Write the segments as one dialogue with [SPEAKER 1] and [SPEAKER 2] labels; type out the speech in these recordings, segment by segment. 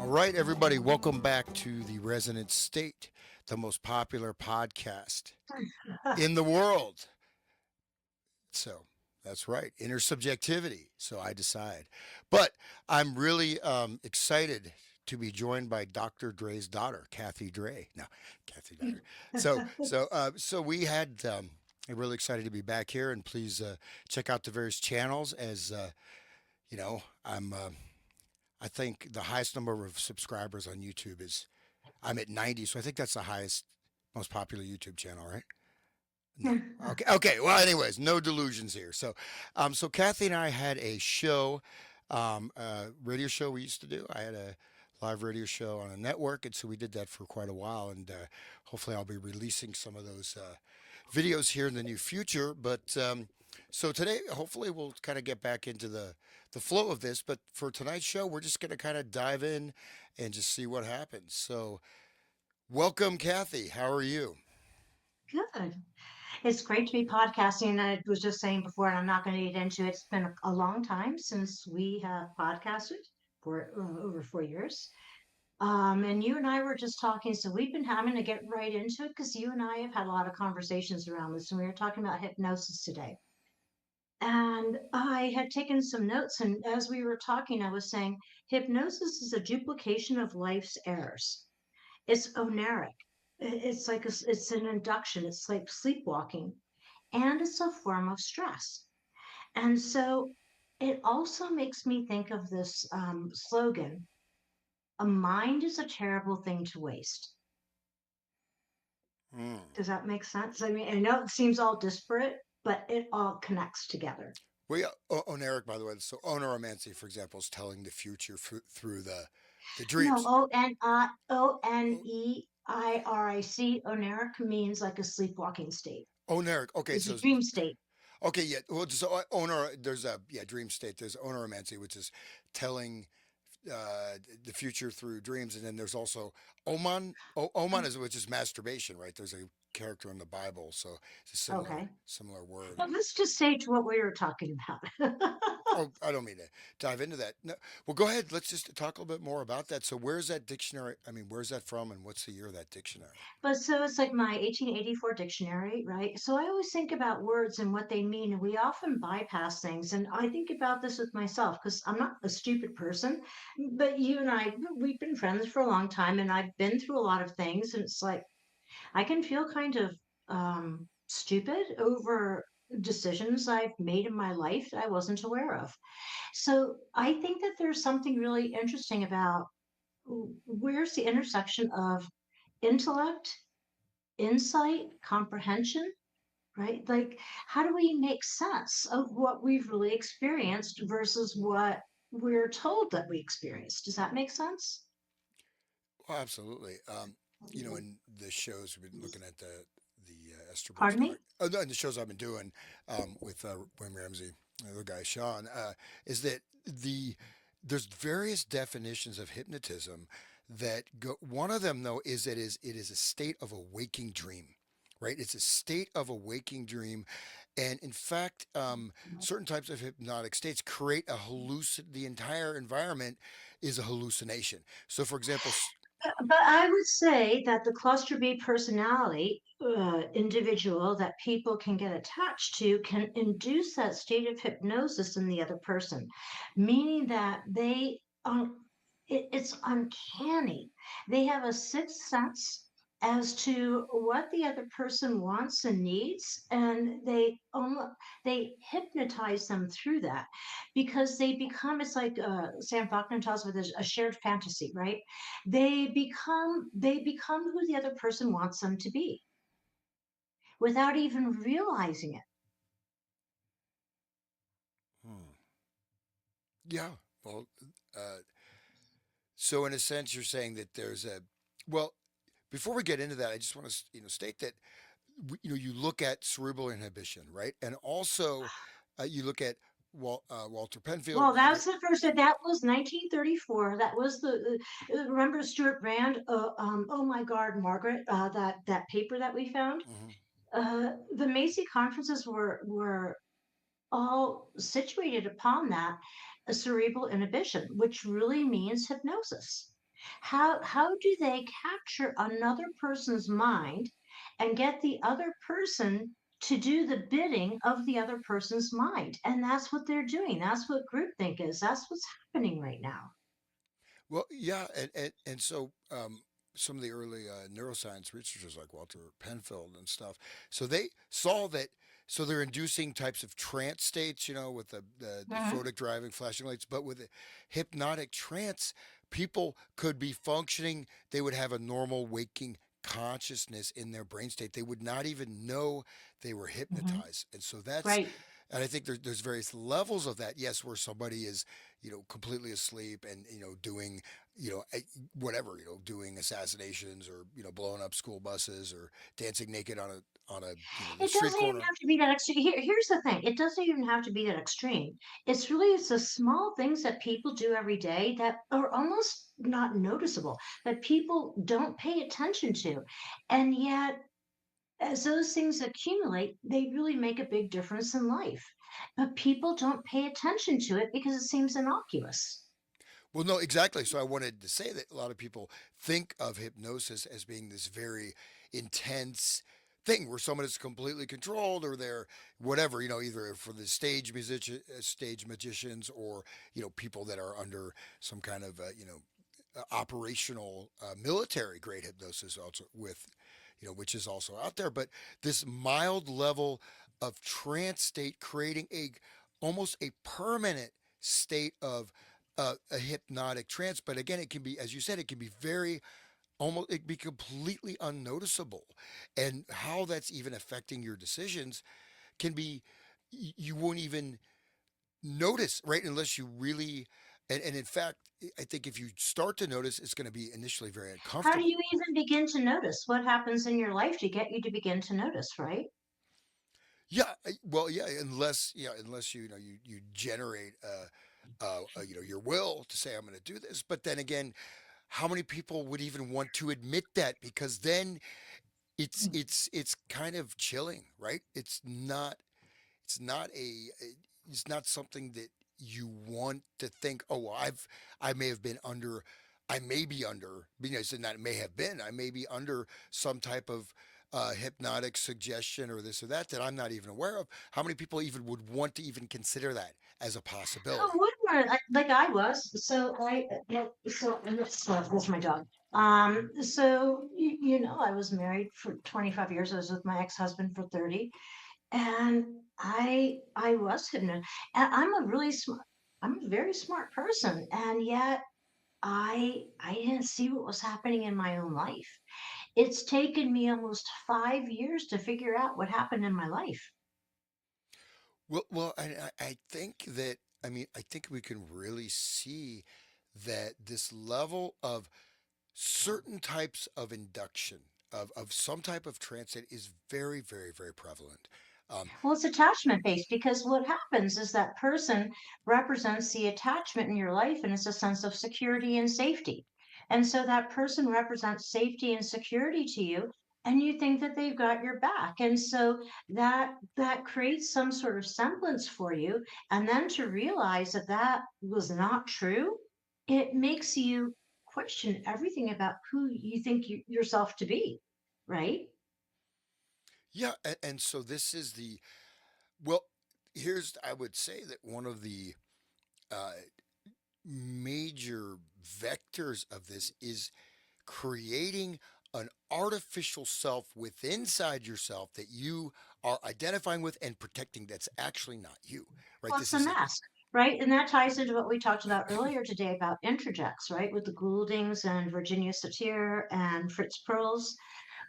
[SPEAKER 1] All right, everybody, welcome back to the Resonant State, the most popular podcast in the world. So that's right, intersubjectivity. So I decide. But I'm really excited to be joined by Dr. Dre's daughter, Kathy Dre. No, Kathy daughter. So we had. I'm really excited to be back here, and please check out the various channels. As I think the highest number of subscribers on YouTube is I'm at 90, so I think that's the highest, most popular YouTube channel, right? No. Okay. Okay. Well, anyways, no delusions here. So Kathy and I had a show, radio show we used to do. I had a live radio show on a network, and so we did that for quite a while. And hopefully, I'll be releasing some of those videos here in the near future. But so today, hopefully, we'll kind of get back into the flow of this. But for tonight's show, we're just going to kind of dive in and just see what happens. So, welcome, Kathy. How are you?
[SPEAKER 2] Good. It's great to be podcasting. And I was just saying before, and I'm not going to get into it, it's been a long time since we have podcasted for over 4 years. And you and I were just talking, so we've been having to get right into it because you and I have had a lot of conversations around this, and we were talking about hypnosis today. And I had taken some notes, and as we were talking, I was saying hypnosis is a duplication of life's errors. It's oneric. It's like it's an induction. It's like sleepwalking, and it's a form of stress. And so it also makes me think of this slogan: "A mind is a terrible thing to waste."
[SPEAKER 1] Hmm.
[SPEAKER 2] Does that make sense? I mean, I know it seems all disparate, but it all connects together.
[SPEAKER 1] Well, yeah, oneric, by the way. So oneromancy, for example, is telling the future through the
[SPEAKER 2] No,
[SPEAKER 1] dreams. Oh,
[SPEAKER 2] Oneiric. Oneric means like a sleepwalking state.
[SPEAKER 1] oneric. Okay,
[SPEAKER 2] It's a
[SPEAKER 1] so
[SPEAKER 2] dream state.
[SPEAKER 1] okay, yeah. Well, so owner, there's a dream state. There's oneromancy, which is telling the future through dreams, and then there's also oman. Oman is which is masturbation, right? There's a character in the Bible, so it's a
[SPEAKER 2] Okay.
[SPEAKER 1] similar word.
[SPEAKER 2] Well, let's just say to what we were talking about.
[SPEAKER 1] Oh, I don't mean to dive into that. No, well, go ahead. Let's just talk a little bit more about that. So, where's that dictionary? I mean, where's that from, and what's the year of that dictionary?
[SPEAKER 2] But so it's like my 1884 dictionary, right? So I always think about words and what they mean, and we often bypass things. And I think about this with myself because I'm not a stupid person, but you and I, we've been friends for a long time, and I've been through a lot of things. And it's like I can feel kind of stupid over decisions I've made in my life that I wasn't aware of. So I think that there's something really interesting about where's the intersection of intellect, insight, comprehension, right? Like, how do we make sense of what we've really experienced versus what we're told that we experienced? Does that make sense?
[SPEAKER 1] Well, absolutely. In the shows we've been looking at the Esther Brooks
[SPEAKER 2] Pardon
[SPEAKER 1] doc.
[SPEAKER 2] me?
[SPEAKER 1] Oh, no, in the shows I've been doing with William Ramsey, the other guy Sean, is that there's various definitions of hypnotism that go. One of them though is that it is a state of a waking dream. Right, it's a state of a waking dream, and in fact, certain types of hypnotic states create a hallucin. The entire environment is a hallucination. So, for example,
[SPEAKER 2] But I would say that the cluster B personality individual that people can get attached to can induce that state of hypnosis in the other person, meaning that it's uncanny. They have a sixth sense as to what the other person wants and needs, and they hypnotize them through that because they become. It's like Sam Faulkner tells with a shared fantasy, right? They become who the other person wants them to be without even realizing it.
[SPEAKER 1] hmm, yeah, well, uh, so in a sense, you're saying that there's a well. Before we get into that, I just want to state that you look at cerebral inhibition, right, and also you look at Walter Penfield.
[SPEAKER 2] Well, that's the first. That was 1934. That was remember Stuart Brand. Oh my God, Margaret. That paper that we found.
[SPEAKER 1] Mhm.
[SPEAKER 2] The Macy conferences were all situated upon that cerebral inhibition, which really means hypnosis. How do they capture another person's mind and get the other person to do the bidding of the other person's mind? And that's what they're doing. That's what groupthink is. That's what's happening right now.
[SPEAKER 1] Well, yeah, and so some of the early neuroscience researchers like Walter Penfield and stuff, so they saw that. So they're inducing types of trance states, with the
[SPEAKER 2] Mhm.
[SPEAKER 1] photic driving flashing lights, but with a hypnotic trance, people could be functioning. They would have a normal waking consciousness in their brain state. They would not even know they were
[SPEAKER 2] Mhm.
[SPEAKER 1] hypnotized, and so that's.
[SPEAKER 2] Right.
[SPEAKER 1] And I think there's various levels of that. Yes, where somebody is, completely asleep and doing whatever, doing assassinations or blowing up school buses or dancing naked on a the
[SPEAKER 2] It
[SPEAKER 1] street
[SPEAKER 2] doesn't even
[SPEAKER 1] corner.
[SPEAKER 2] have to be that extreme. Here's the thing. It doesn't even have to be that extreme. It's the small things that people do every day that are almost not noticeable, that people don't pay attention to. And yet, as those things accumulate, they really make a big difference in life. But people don't pay attention to it because it seems innocuous.
[SPEAKER 1] Well, no, exactly. So I wanted to say that a lot of people think of hypnosis as being this very intense thing where someone is completely controlled or they're whatever, either for the stage magicians or, people that are under some kind of, operational military grade hypnosis also with, which is also out there. But this mild level of trance state creating a almost a permanent state of a hypnotic trance. But again, it can be, as you said, it can be very almost, it can be completely unnoticeable. And how that's even affecting your decisions can be, you won't even notice, right? Unless you really, and in fact, I think if you start to notice, it's going to be initially very
[SPEAKER 2] How do
[SPEAKER 1] uncomfortable.
[SPEAKER 2] you even begin to notice what happens in your life to get you to begin to notice, right?
[SPEAKER 1] Yeah, well, yeah, unless you generate your will to say I'm going to do this. But then again, how many people would even want to admit that? Because then it's kind of chilling, right? It's not something that you want to think, oh, well, I may have been under, I may be under, said not may have been, I may be under some type of hypnotic suggestion or this or that I'm not even aware of. How many people even would want to even consider that as a
[SPEAKER 2] Oh,
[SPEAKER 1] possibility?
[SPEAKER 2] Woodward, like I was. That's my dog. I was married for 25 years. I was with my ex-husband for 30, and I was hypnotized. And I'm a very smart person, and yet I didn't see what was happening in my own life. It's taken me almost 5 years to figure out what happened in my life.
[SPEAKER 1] Well, I think that, I mean, I think we can really see that this level of certain types of induction of some type of transit is very, very, very prevalent. Um,
[SPEAKER 2] Well, it's attachment based because what happens is that person represents the attachment in your life and it's a sense of security and safety. And so that person represents safety and security to you and you think that they've got your back. And so that creates some sort of semblance for you and then to realize that that was not true, it makes you question everything about who you think yourself to be, right?
[SPEAKER 1] yeah, and so this is the, well, here's, I would say that one of the uh, major vectors of this is creating an artificial self within inside yourself that you are identifying with and protecting that's actually not you, right?
[SPEAKER 2] Well, it's
[SPEAKER 1] This
[SPEAKER 2] a
[SPEAKER 1] is a,
[SPEAKER 2] mask, right? And that ties into what we talked about earlier today about interjects, right? With the Gouldings and Virginia Satir and Fritz Perls,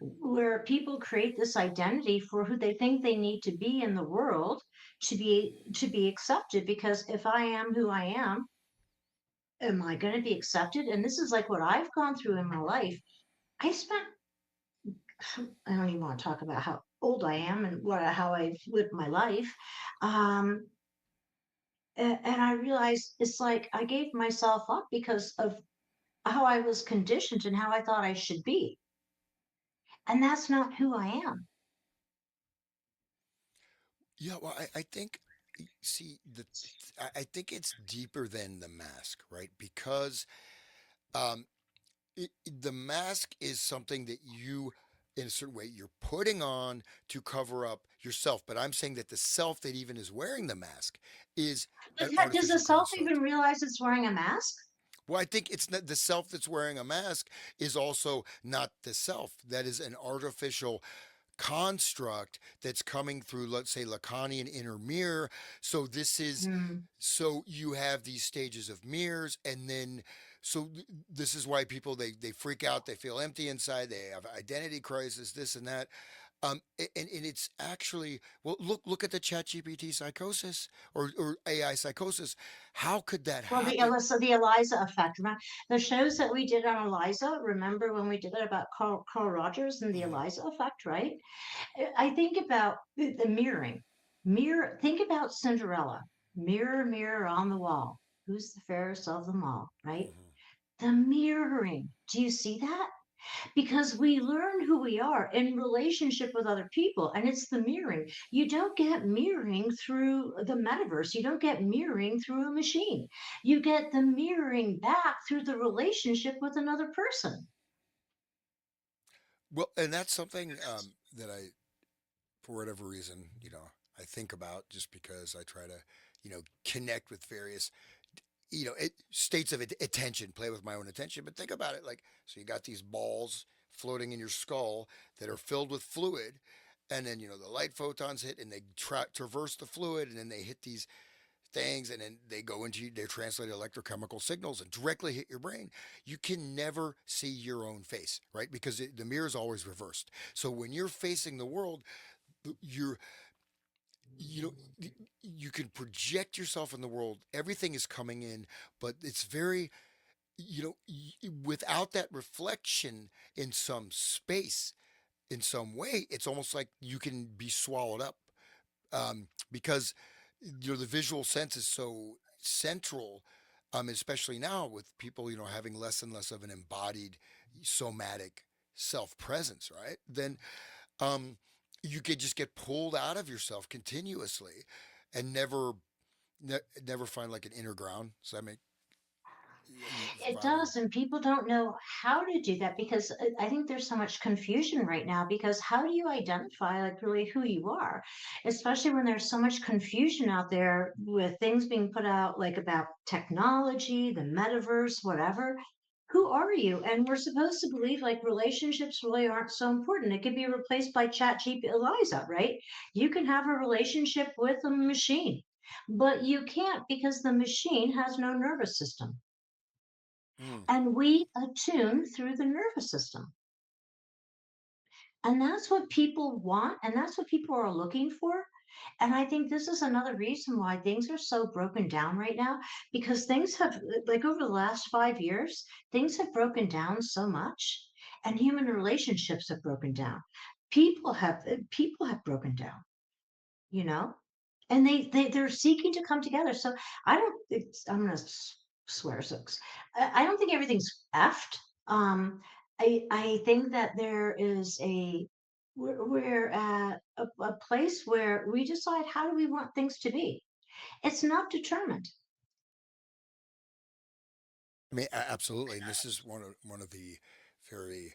[SPEAKER 2] where people create this identity for who they think they need to be in the world to be accepted. Because if I am who I am I going to be accepted? And this is like what I've gone through in my life. I spent I don't even want to talk about how old I am and how I've lived my life. Um, and I realized it's like I gave myself up because of how I was conditioned and how I thought I should be. And that's not who I am.
[SPEAKER 1] yeah, well, I think, see, I think it's deeper than the mask, right? Because, um, the mask is something that you, in a certain way, you're putting on to cover up yourself. But I'm saying that the self that even is wearing the mask is
[SPEAKER 2] But
[SPEAKER 1] an
[SPEAKER 2] does the
[SPEAKER 1] artificial
[SPEAKER 2] self
[SPEAKER 1] construct.
[SPEAKER 2] even realize it's wearing a mask?
[SPEAKER 1] Well, I think it's not the self that's wearing a mask is also not the self. That is an artificial construct that's coming through, let's say, Lacanian inner mirror. So this is,
[SPEAKER 2] Hmm.
[SPEAKER 1] so you have these stages of mirrors, and then this is why people they freak out, they feel empty inside, they have identity crisis, this and that. And it's actually, well, look at the ChatGPT psychosis, or AI psychosis. How could that
[SPEAKER 2] Well,
[SPEAKER 1] happen?
[SPEAKER 2] The Eliza effect. The shows that we did on Eliza, remember when we did it about Carl Rogers and the
[SPEAKER 1] Hmm.
[SPEAKER 2] Eliza effect, right? I think about the mirroring. Think about Cinderella. Mirror, mirror on the wall. Who's the fairest of them all, right?
[SPEAKER 1] Hmm.
[SPEAKER 2] The mirroring. Do you see that? Because we learn who we are in relationship with other people, and it's the mirroring. You don't get mirroring through the metaverse, you don't get mirroring through a machine. You get the mirroring back through the relationship with another person.
[SPEAKER 1] Well, and that's something that I, for whatever reason, I think about, just because I try to, connect with various, states of attention, play with my own attention. But think about it, like, so you got these balls floating in your skull that are filled with fluid, and then the light photons hit, and they traverse the fluid, and then they hit these things, and then they go into, they translate electrochemical signals and directly hit your brain. You can never see your own face, right? Because the mirror is always reversed. So when you're facing the world, you're, you know you can project yourself in the world, everything is coming in, but it's very, without that reflection in some space, in some way, it's almost like you can be swallowed up, because the visual sense is so central, especially now with people having less and less of an embodied somatic self presence, right? Then um, you could just get pulled out of yourself continuously, and never find like an inner ground. So I make you
[SPEAKER 2] It
[SPEAKER 1] finding.
[SPEAKER 2] does, and people don't know how to do that because I think there's so much confusion right now. Because how do you identify like really who you are, especially when there's so much confusion out there with things being put out like about technology, the metaverse, whatever. Who are you? And we're supposed to believe like relationships really aren't so important. It could be replaced by Chat GP Eliza, right? You can have a relationship with a machine, but you can't because the machine has no nervous system
[SPEAKER 1] Mm.
[SPEAKER 2] and we attune through the nervous system. And that's what people want, and that's what people are looking for. And I think this is another reason why things are so broken down right now, because things have, like over the last 5 years, things have broken down so much, and human relationships have broken down. People have broken down, you know, and they're seeking to come together. So I don't. I'm gonna swear six. I don't think everything's effed. Um, I think that there is we're at a place where we decide how do we want things to be. It's not determined.
[SPEAKER 1] I mean, absolutely, and this is one of the very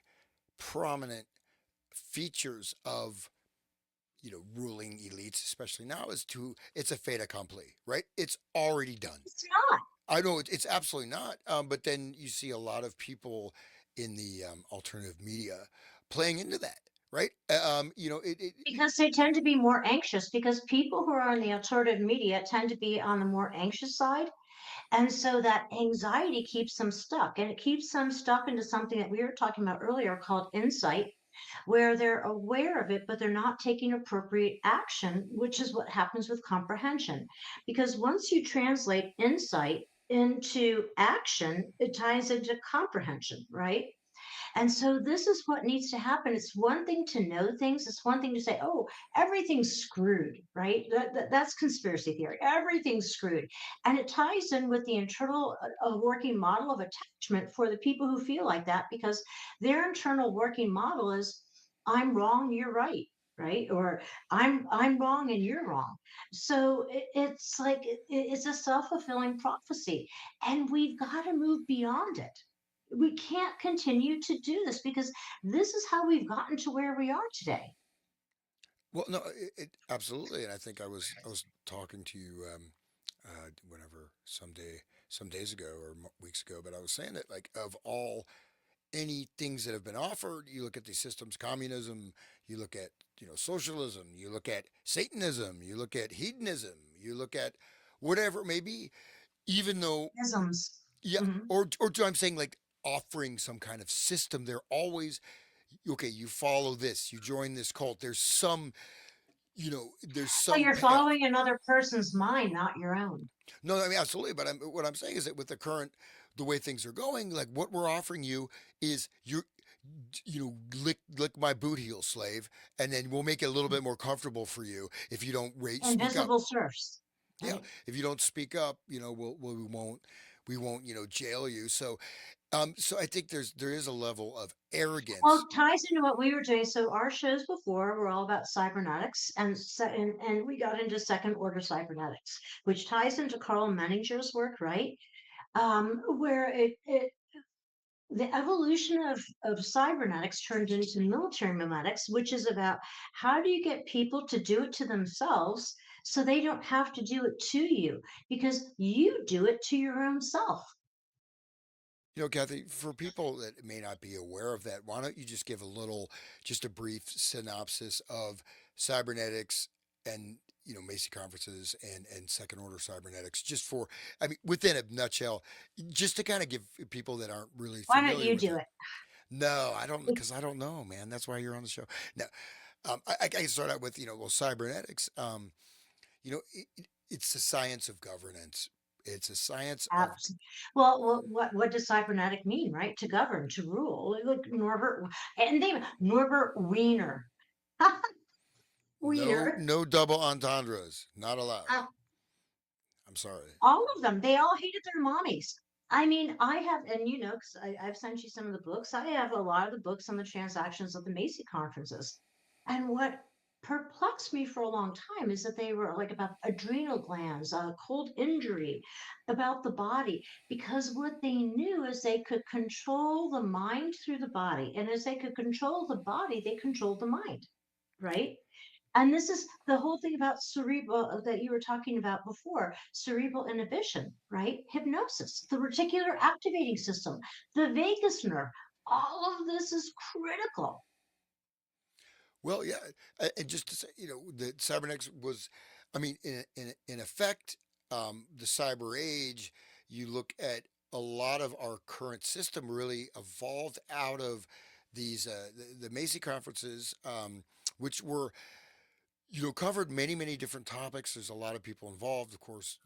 [SPEAKER 1] prominent features of ruling elites, especially now, is to it's a fait accompli, right? It's already done.
[SPEAKER 2] It's not.
[SPEAKER 1] I know it's absolutely not. But then you see a lot of people in the alternative media playing into that, right?
[SPEAKER 2] Because they tend to be more anxious because people who are on the alternative media tend to be on the more anxious side. And so that anxiety keeps them stuck, and it keeps them stuck into something that we were talking about earlier called insight, where they're aware of it, but they're not taking appropriate action, which is what happens with comprehension. Because once you translate insight into action, it ties into comprehension, right? And so this is what needs to happen. It's one thing to know things. It's one thing to say, oh, everything's screwed, right? That's conspiracy theory. Everything's screwed. And it ties in with the internal working model of attachment for the people who feel like that, because their internal working model is, I'm wrong, you're right. Right, or I'm wrong and you're wrong. So it's like it's a self-fulfilling prophecy, and we've got to move beyond it. We can't continue to do this because this is how we've gotten to where we are today.
[SPEAKER 1] Well, no, absolutely, and I think I was talking to you, whenever some days ago or weeks ago, but I was saying that like of all any things that have been offered, you look at these systems, communism, you look at socialism, you look at Satanism, you look at hedonism, you look at whatever it may be, even though
[SPEAKER 2] Isms.
[SPEAKER 1] yeah,
[SPEAKER 2] Mhm.
[SPEAKER 1] or I'm saying like offering some kind of system, they're always okay. You follow this, you join this cult. There's
[SPEAKER 2] Well,
[SPEAKER 1] some
[SPEAKER 2] you're
[SPEAKER 1] payoff.
[SPEAKER 2] following another person's mind, not your own.
[SPEAKER 1] No, I mean absolutely. But what I'm saying is that with the way things are going, like what we're offering you is lick my boot heel, slave, and then we'll make it a little bit more comfortable for you if you don't speak up.
[SPEAKER 2] Invisible serfs,
[SPEAKER 1] Yeah,
[SPEAKER 2] right?
[SPEAKER 1] if you don't speak up, we won't jail you. So so I think there is a level of
[SPEAKER 2] Well,
[SPEAKER 1] arrogance.
[SPEAKER 2] it ties into what we were doing. So our shows before were all about cybernetics, and we got into second order cybernetics, which ties into Carl Menninger's work, right? Where it the evolution of cybernetics turned into military memetics, which is about how do you get people to do it to themselves so they don't have to do it to you because you do it to your own self.
[SPEAKER 1] Kathy, for people that may not be aware of that, why don't you just give just a brief synopsis of cybernetics and Macy conferences and second order cybernetics, just for I mean within a nutshell, just to kind of give people that aren't really
[SPEAKER 2] Why don't
[SPEAKER 1] familiar
[SPEAKER 2] you
[SPEAKER 1] with
[SPEAKER 2] do
[SPEAKER 1] it.
[SPEAKER 2] it?
[SPEAKER 1] No, I don't, because I don't know, man. That's why you're on the show. No, I can start out with cybernetics. It's the science of governance. It's a science of
[SPEAKER 2] Abs- well, what does cybernetic mean, right? To govern, to rule. Look, Norbert, and they Norbert Wiener. Wiener.
[SPEAKER 1] no double entendres, not allowed.
[SPEAKER 2] Uh,
[SPEAKER 1] I'm sorry.
[SPEAKER 2] all of them. They all hated their mommies. I mean, I have, and because I've sent you some of the books. I have a lot of the books on the transactions of the Macy conferences. And what perplexed me for a long time is that they were like about adrenal glands, cold injury, about the body, because what they knew is they could control the mind through the body. And as they could control the body, they controlled the mind, right? And this is the whole thing about cerebral that you were talking about before, cerebral inhibition, right? Hypnosis, the reticular activating system, the vagus nerve. All of this is critical.
[SPEAKER 1] Well, yeah, and just to say, the cybernetics was, I mean, in effect, the cyber age. You look at a lot of our current system really evolved out of the Macy conferences, which were covered many different topics. There's a lot of people involved, of course.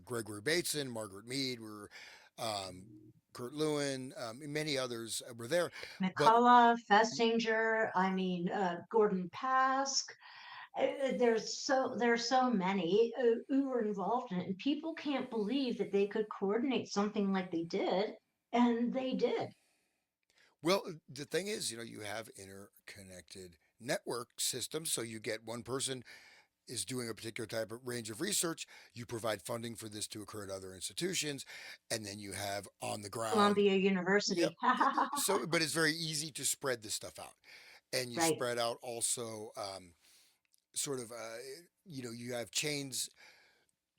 [SPEAKER 1] Gregory Bateson, Margaret Mead were. Um, Kurt Lewin, many others were there, but
[SPEAKER 2] McCullough, Festinger, I mean, Gordon Pask. There's so many who were involved in it, and people can't believe that they could coordinate something like they did, and they did.
[SPEAKER 1] well, the thing is, you have interconnected network systems. So you get one person is doing a particular type of range of research. You provide funding for this to occur at other institutions, and then you have on the ground.
[SPEAKER 2] Columbia
[SPEAKER 1] Yep.
[SPEAKER 2] University.
[SPEAKER 1] So, but it's very easy to spread this stuff out, and you
[SPEAKER 2] Right.
[SPEAKER 1] spread out also sort of you have chains,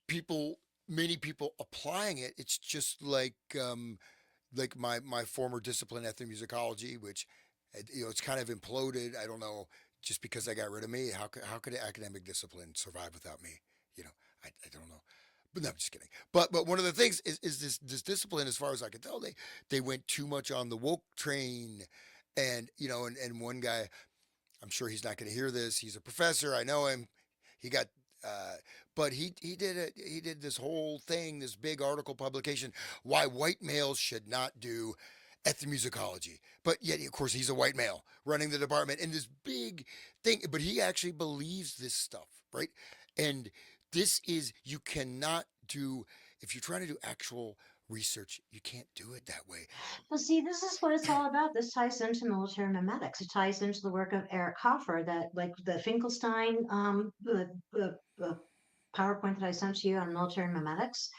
[SPEAKER 1] people, many people applying it. It's just like my former discipline, ethnomusicology, which it's kind of imploded. I don't know, just because I got rid of me. How could academic discipline survive without me? You know, I don't know. But no, I'm just kidding. But one of the things is this discipline, as far as I can tell, they went too much on the woke train, and and one guy, I'm sure he's not going to hear this. He's a professor. I know him. He got, uh, but he did it. He did this whole thing, this big article publication, why white males should not do ethnomusicology. But yet, of course, he's a white male running the department in this big thing. But he actually believes this stuff, right? And this is you cannot do if you're trying to do actual research. You can't do it that way.
[SPEAKER 2] Well, see, this is what it's all about. This ties into military memetics. It ties into the work of Eric Hoffer, that like the Finkelstein the PowerPoint that I sent to you on military memetics.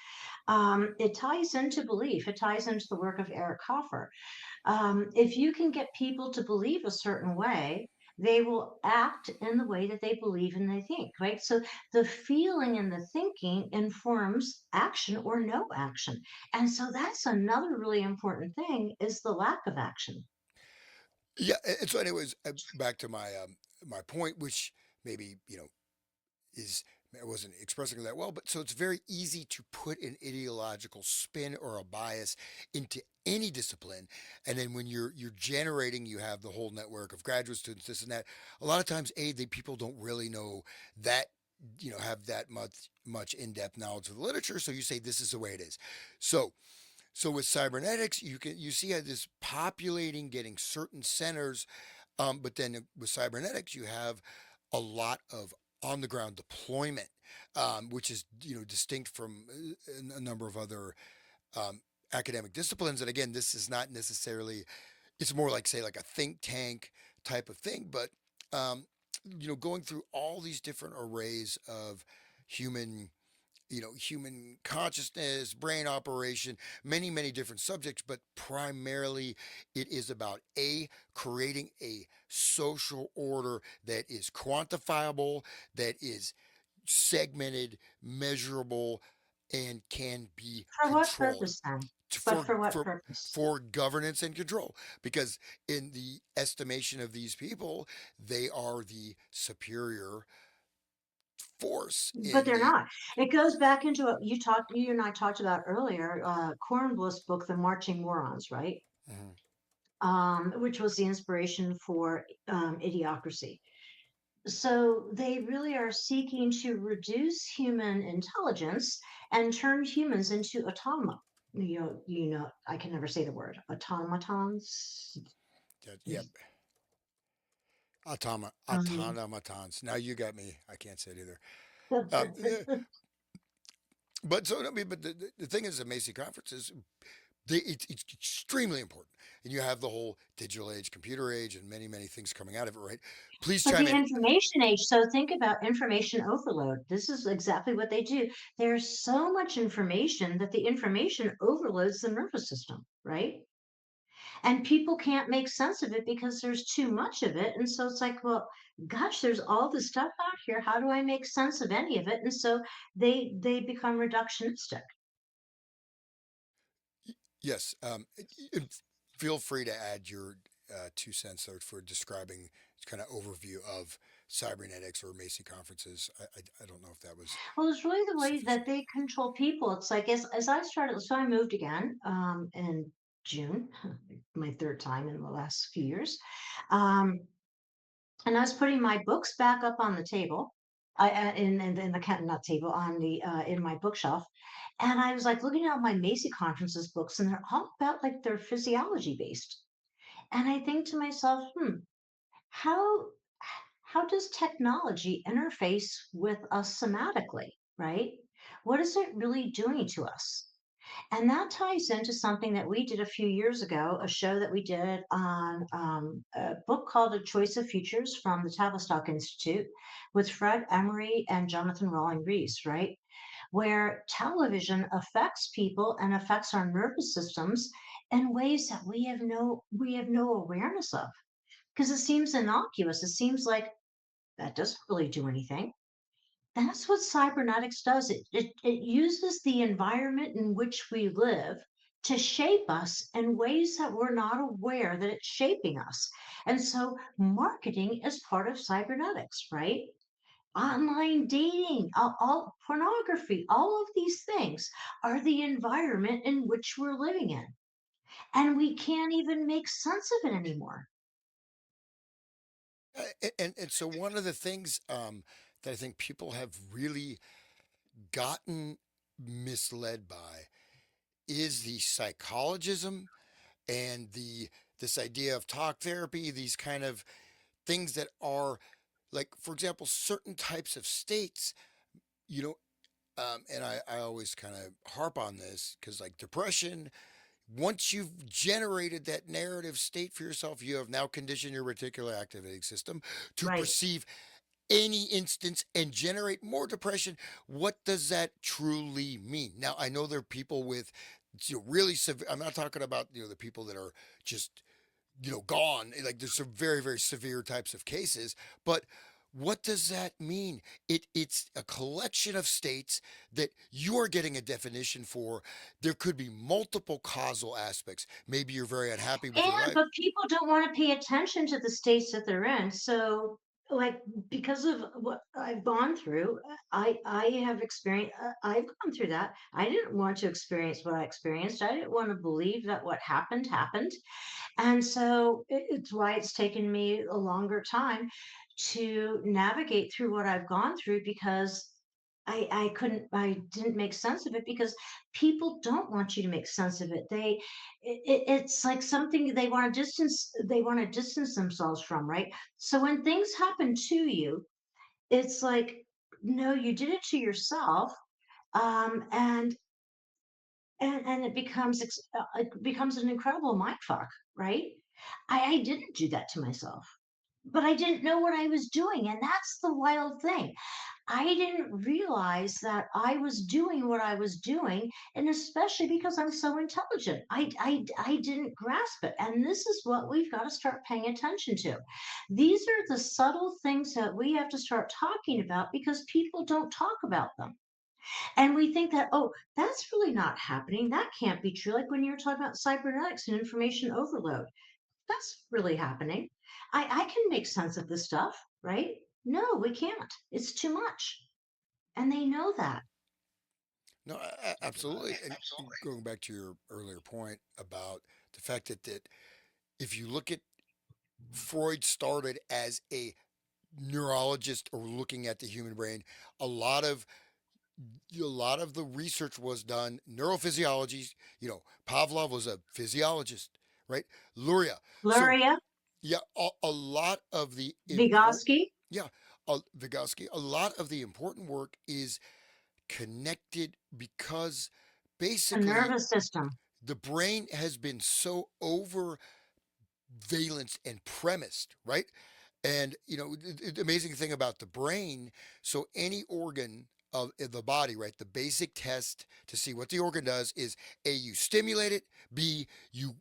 [SPEAKER 2] It ties into belief. It ties into the work of Eric Hoffer. If you can get people to believe a certain way, they will act in the way that they believe and they think, right? So the feeling and the thinking informs action or no action. And so that's another really important thing is the lack of action.
[SPEAKER 1] Yeah, and so anyways, back to my point, which maybe is I wasn't expressing that well, but so it's very easy to put an ideological spin or a bias into any discipline, and then when you're generating, you have the whole network of graduate students, this and that. A lot of times, the people don't really know that have that much in-depth knowledge of the literature. So you say this is the way it is. So so with cybernetics, you see how this populating, getting certain centers, but then with cybernetics, you have a lot of on the ground deployment, which is distinct from a number of other um, academic disciplines. And again, this is not necessarily. It's more like say like a think tank type of thing, but um, going through all these different arrays of human human consciousness, brain operation, many different subjects, but primarily it is about creating a social order that is quantifiable, that is segmented, measurable, and can be
[SPEAKER 2] For what
[SPEAKER 1] controlled
[SPEAKER 2] purpose then?
[SPEAKER 1] to,
[SPEAKER 2] But for what purpose?
[SPEAKER 1] for governance and control. Because in the estimation of these people, they are the superior force
[SPEAKER 2] But
[SPEAKER 1] in
[SPEAKER 2] they're
[SPEAKER 1] the.
[SPEAKER 2] not. It goes back into what you and I talked about earlier, Cornbluth's book, The Marching Morons, right?
[SPEAKER 1] Mhm.
[SPEAKER 2] Which was the inspiration for Idiocracy. So they really are seeking to reduce human intelligence and turn humans into automa. I can never say the word automatons.
[SPEAKER 1] Yeah,
[SPEAKER 2] Um,
[SPEAKER 1] automatons. Now you got me. I can't say it either. Yeah, but so I mean, but the thing is, the Macy conference is it's extremely important, and you have the whole digital age, computer age, and many things coming out of it. Right? Please
[SPEAKER 2] but
[SPEAKER 1] chime
[SPEAKER 2] the
[SPEAKER 1] in.
[SPEAKER 2] information age, so think about information overload. This is exactly what they do. There's so much information that the information overloads the nervous system, right? And people can't make sense of it because there's too much of it. And so it's like, well, gosh, there's all this stuff out here. How do I make sense of any of it? And so they become reductionistic.
[SPEAKER 1] Yes. And feel free to add your 2 cents there for describing kind of overview of cybernetics or Macy conferences. I don't know if that was
[SPEAKER 2] Well, it's really the way that
[SPEAKER 1] sufficient.
[SPEAKER 2] they control people. It's like as I started, so I moved again in June, my third time in the last few years. Um, and I was putting my books back up on the table, in the not table on the in my bookshelf, and I was like looking at my Macy conferences books, and they're all about like they're physiology based. And I think to myself, how how does technology interface with us somatically, right? What is it really doing to us? And that ties into something that we did a few years ago, a show that we did on a book called A Choice of Futures from the Tavistock Institute with Fred Emery and Jonathan Rawling Rees, right? Where television affects people and affects our nervous systems in ways that we have no awareness of. Because it seems innocuous. It seems like that doesn't really do anything. That's what cybernetics does. It uses the environment in which we live to shape us in ways that we're not aware that it's shaping us. And so marketing is part of cybernetics, right? Online dating, all pornography, all of these things are the environment in which we're living in. And we can't even make sense of it anymore.
[SPEAKER 1] And so one of the things that I think people have really gotten misled by is the psychologism and the this idea of talk therapy, these kind of things that are like, for example, certain types of states, you know, and I always kind of harp on this because like depression, once you've generated that narrative state for yourself, you have now conditioned your reticular activating system to
[SPEAKER 2] Right.
[SPEAKER 1] perceive any instance and generate more depression. What does that truly mean? Now, I know there are people with really severe, I'm not talking about, the people that are just, gone. Like there's some very, very severe types of cases, but what does that mean? It's a collection of states that you are getting a definition for. There could be multiple causal aspects. Maybe you're very unhappy with your
[SPEAKER 2] And
[SPEAKER 1] life.
[SPEAKER 2] but people don't want to pay attention to the states that they're in. So, like, because of what I've gone through, I have experienced. I've gone through that. I didn't want to experience what I experienced. I didn't want to believe that what happened happened. And so it's why it's taken me a longer time to navigate through what I've gone through because I didn't make sense of it because people don't want you to make sense of it. It's like something they want to distance themselves from, right? So when things happen to you, it's like, no, you did it to yourself. Um, and and it becomes an incredible mind fuck, right? I didn't do that to myself, but I didn't know what I was doing, and that's the wild thing. I didn't realize that I was doing what I was doing, and especially because I'm so intelligent, I didn't grasp it, and this is what we've got to start paying attention to. These are the subtle things that we have to start talking about because people don't talk about them. And we think that, oh, that's really not happening. That can't be true. Like when you're talking about cybernetics and information overload, that's really happening. I can make sense of this stuff, right? No, we can't. It's too much. And they know that.
[SPEAKER 1] No, absolutely. And going back to your earlier point about the fact that if you look at Freud started as a neurologist or looking at the human brain, a lot of the research was done neurophysiology. Pavlov was a physiologist, right? Luria. So
[SPEAKER 2] Luria,
[SPEAKER 1] yeah, a lot of the important
[SPEAKER 2] Vygotsky,
[SPEAKER 1] yeah, Vygotsky, a lot of the important work is connected because
[SPEAKER 2] the
[SPEAKER 1] basically
[SPEAKER 2] nervous system.
[SPEAKER 1] the brain has been so overvalenced and premised, right? And the amazing thing about the brain, so any organ of the body, right? The basic test to see what the organ does is A, you stimulate it, B, you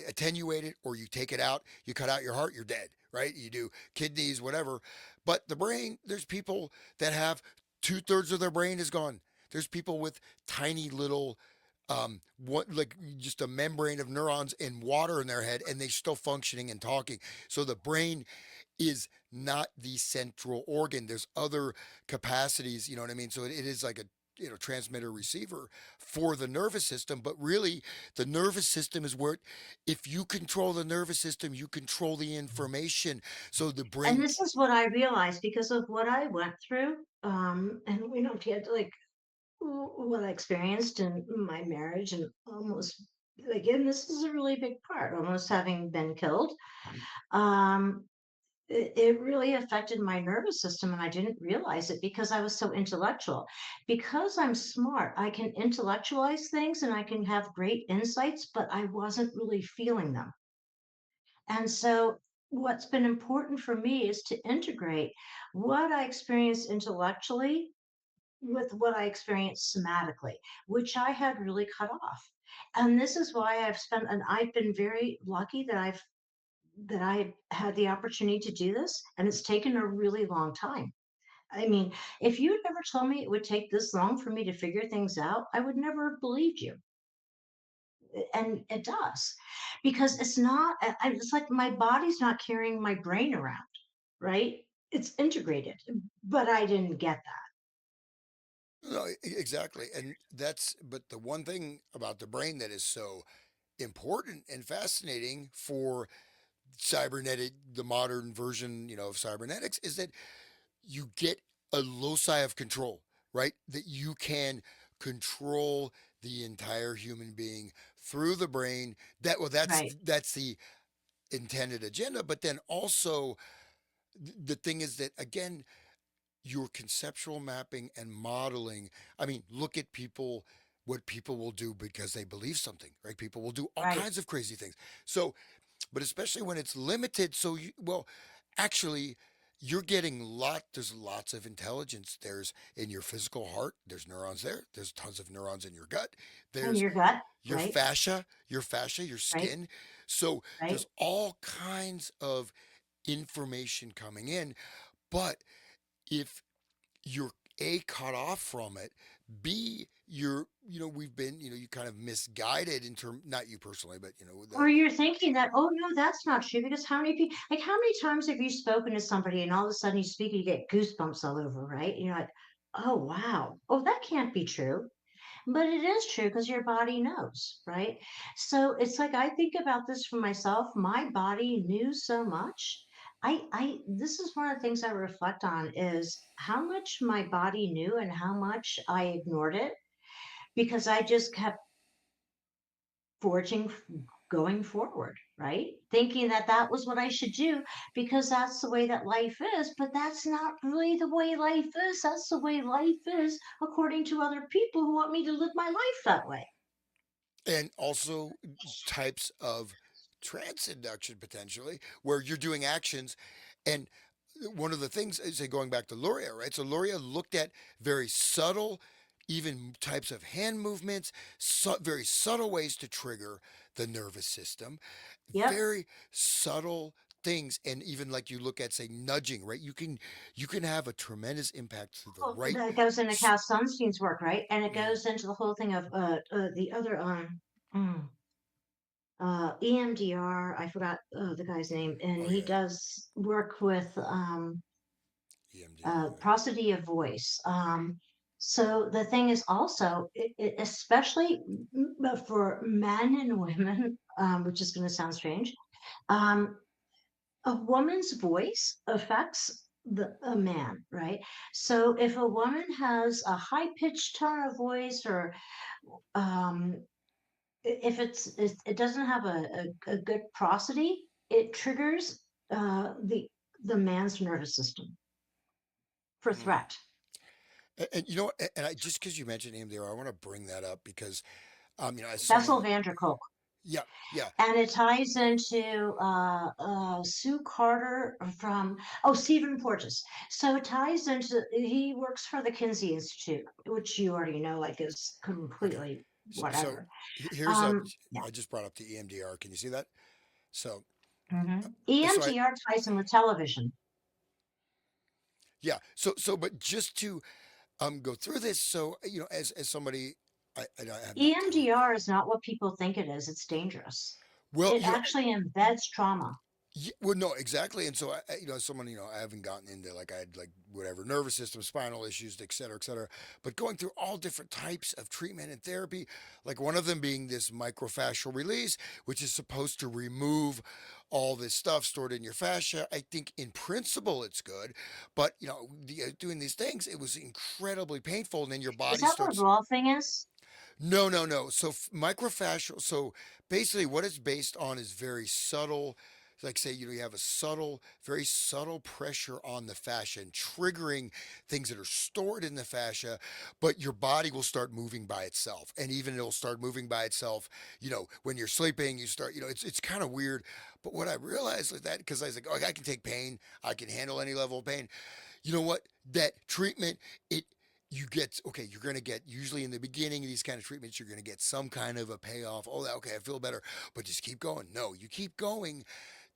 [SPEAKER 1] attenuate it, or you take it out, you cut out your heart, you're dead, right? You do kidneys, whatever. But the brain, there's people that have 2/3 of their brain is gone. There's people with tiny little what, like just a membrane of neurons and water in their head, and they're still functioning and talking. So the brain is not the central organ. There's other capacities, you know what I mean? So it is like a transmitter receiver for the nervous system, but really the nervous system is where if you control the nervous system, you control the information. So the
[SPEAKER 2] And
[SPEAKER 1] brain.
[SPEAKER 2] this is what I realized because of what I went through. And we don't get like what I experienced in my marriage and almost, again, this is a really big part, almost having been killed. Um, it really affected my nervous system and I didn't realize it because I was so intellectual. Because I'm smart, I can intellectualize things and I can have great insights, but I wasn't really feeling them. And so what's been important for me is to integrate what I experience intellectually with what I experienced somatically, which I had really cut off. And this is why I've been very lucky that I had the opportunity to do this, and it's taken a really long time. I mean, if you had never told me it would take this long for me to figure things out, I would never have believed you. And it does, because it's like my body's not carrying my brain around, right? It's integrated, but I didn't get that.
[SPEAKER 1] No, exactly. And but the one thing about the brain that is so important and fascinating for the modern version, of cybernetics, is that you get a loci of control, right? That you can control the entire human being through the brain.
[SPEAKER 2] Right,
[SPEAKER 1] That's the intended agenda. But then also the thing is that again, your conceptual mapping and modeling. I mean, look at people. What people will do because they believe something, right? People will do all
[SPEAKER 2] right.
[SPEAKER 1] kinds of crazy things. So, but especially when it's limited. So, actually you're getting there's lots of intelligence. There's in your physical heart, there's neurons there. There's tons of neurons in your gut.
[SPEAKER 2] in
[SPEAKER 1] There's
[SPEAKER 2] your gut,
[SPEAKER 1] your
[SPEAKER 2] right?
[SPEAKER 1] fascia, your
[SPEAKER 2] Right,
[SPEAKER 1] skin. So
[SPEAKER 2] right.
[SPEAKER 1] there's all kinds of information coming in. But if you're A, cut off from it, B, we've been, you kind of misguided in term, not you personally, but
[SPEAKER 2] Or you're thinking that, oh no, that's not true because how many people, like how many times have you spoken to somebody and all of a sudden you speak and you get goosebumps all over, right? And you're like, oh wow, oh that can't be true. But it is true because your body knows, right? So it's like I think about this for myself. My body knew so much. This is one of the things I reflect on is how much my body knew and how much I ignored it because I just kept forging, going forward, right? Thinking that that was what I should do because that's the way that life is. But that's not really the way life is. That's the way life is according to other people who want me to live my life that way.
[SPEAKER 1] and also types of trance induction potentially where you're doing actions. And one of the things is, say, going back to Luria, right? So Luria looked at very subtle, even types of hand movements, very subtle ways to trigger the nervous system,
[SPEAKER 2] Yep.
[SPEAKER 1] very subtle things. And even like you look at, say, nudging, right? You can have a tremendous impact through the
[SPEAKER 2] Well,
[SPEAKER 1] right.
[SPEAKER 2] that goes into Cass Sunstein's work, right? And it goes into the whole thing of the other mm, EMDR. I forgot the guy's name, and
[SPEAKER 1] Oh
[SPEAKER 2] he
[SPEAKER 1] yeah,
[SPEAKER 2] does work with
[SPEAKER 1] EMDR. Yeah.
[SPEAKER 2] prosody of voice. So the thing is also, especially for men and women, which is going to sound strange, um, a woman's voice affects a man, right? So if a woman has a high pitched tone of voice, or um, if it doesn't have a good prosody, it triggers the man's nervous system for
[SPEAKER 1] Hmm.
[SPEAKER 2] threat.
[SPEAKER 1] And and I just because you mentioned EMDR, I want to bring that up because as
[SPEAKER 2] Bessel
[SPEAKER 1] someone,
[SPEAKER 2] van der Kolk.
[SPEAKER 1] yeah, yeah,
[SPEAKER 2] And it ties into Sue Carter from, oh, Stephen Porges. So it ties into, he works for the Kinsey Institute, which you already know, like is
[SPEAKER 1] okay.
[SPEAKER 2] completely
[SPEAKER 1] So
[SPEAKER 2] whatever.
[SPEAKER 1] here's a.
[SPEAKER 2] Yeah.
[SPEAKER 1] I just brought up the EMDR. Can you see that? So so I
[SPEAKER 2] EMDR ties in with television.
[SPEAKER 1] yeah. But just to go through this, so as somebody, I have not time.
[SPEAKER 2] EMDR is not what people think it is. It's dangerous.
[SPEAKER 1] Well,
[SPEAKER 2] It actually embeds trauma.
[SPEAKER 1] yeah, well, no, exactly. And so, as someone, I haven't gotten into like I had like whatever nervous system, spinal issues, et cetera, et cetera. But going through all different types of treatment and therapy, like one of them being this microfascial release, which is supposed to remove all this stuff stored in your fascia. I think in principle it's good, but doing these things, it was incredibly painful, and then your
[SPEAKER 2] Is
[SPEAKER 1] body
[SPEAKER 2] that what
[SPEAKER 1] starts.
[SPEAKER 2] raw thing is?
[SPEAKER 1] No, no, no. So microfascial. So basically, what it's based on is very subtle. Like say, you have a subtle, very subtle pressure on the fascia and triggering things that are stored in the fascia, but your body will start moving by itself, and even it'll start moving by itself. When you're sleeping, you start. It's kind of weird. But what I realized is that because I was like, oh, I can take pain, I can handle any level of pain. You know what? That treatment, it you get okay, you're going to get usually in the beginning of these kind of treatments, you're going to get some kind of a payoff. Oh, okay, I feel better, but just keep going. No, you keep going.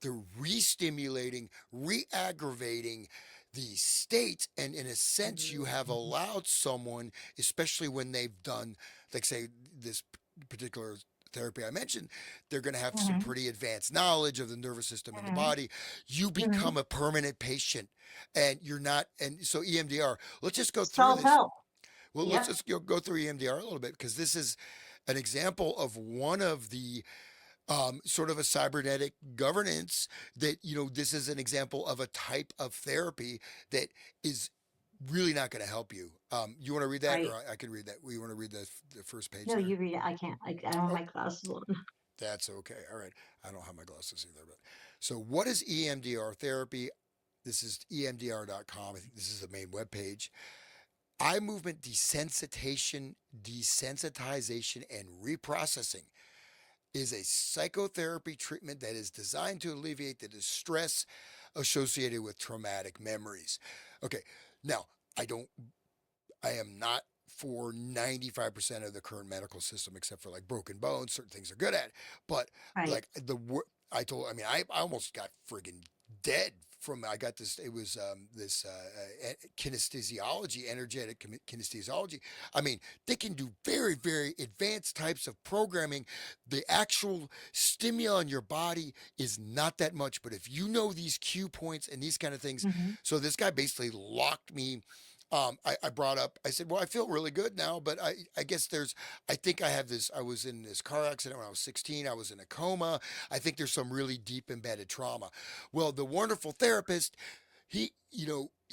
[SPEAKER 1] They're re-stimulating, re-aggravating the state, and in a sense you have allowed someone, especially when they've done, like say, this particular therapy I mentioned, they're going to have some
[SPEAKER 2] Mm-hmm.
[SPEAKER 1] pretty advanced knowledge of the nervous system in the
[SPEAKER 2] Mm-hmm.
[SPEAKER 1] body. You
[SPEAKER 2] Mm-hmm.
[SPEAKER 1] become a permanent patient, and you're not. And so EMDR. Let's just go through
[SPEAKER 2] Self
[SPEAKER 1] this.
[SPEAKER 2] help.
[SPEAKER 1] Well, let's
[SPEAKER 2] Yep.
[SPEAKER 1] just go through EMDR a little bit because this is an example of one of the sort of a cybernetic governance that this is an example of a type of therapy that is really not going to help you. You want to read that, or
[SPEAKER 2] Right.
[SPEAKER 1] I can read that? You want to read the first page
[SPEAKER 2] No,
[SPEAKER 1] there?
[SPEAKER 2] you read it. I can't. I don't have
[SPEAKER 1] Oh,
[SPEAKER 2] my glasses on.
[SPEAKER 1] that's okay. All right. I don't have my glasses either. But so, what is EMDR therapy? This is emdr.com. I think this is the main webpage. Eye movement desensitization, and reprocessing is a psychotherapy treatment that is designed to alleviate the distress associated with traumatic memories. Okay, now I don't I am not for 95% of the current medical system, except for like broken bones. Certain things are good at, but
[SPEAKER 2] Right.
[SPEAKER 1] like I mean, I almost got friggin' dead from, I got this, it was this kinesthesiology, energetic kinesthesiology. I mean, they can do very, very advanced types of programming. The actual stimuli in your body is not that much, but if you know these cue points and these kind of things,
[SPEAKER 2] Hmm.
[SPEAKER 1] so this guy basically locked me. I brought up, I said, well, I feel really good now, but I guess I think I have this, I was in this car accident when I was 16. I was in a coma. I think there's some really deep embedded trauma. Well, the wonderful therapist, he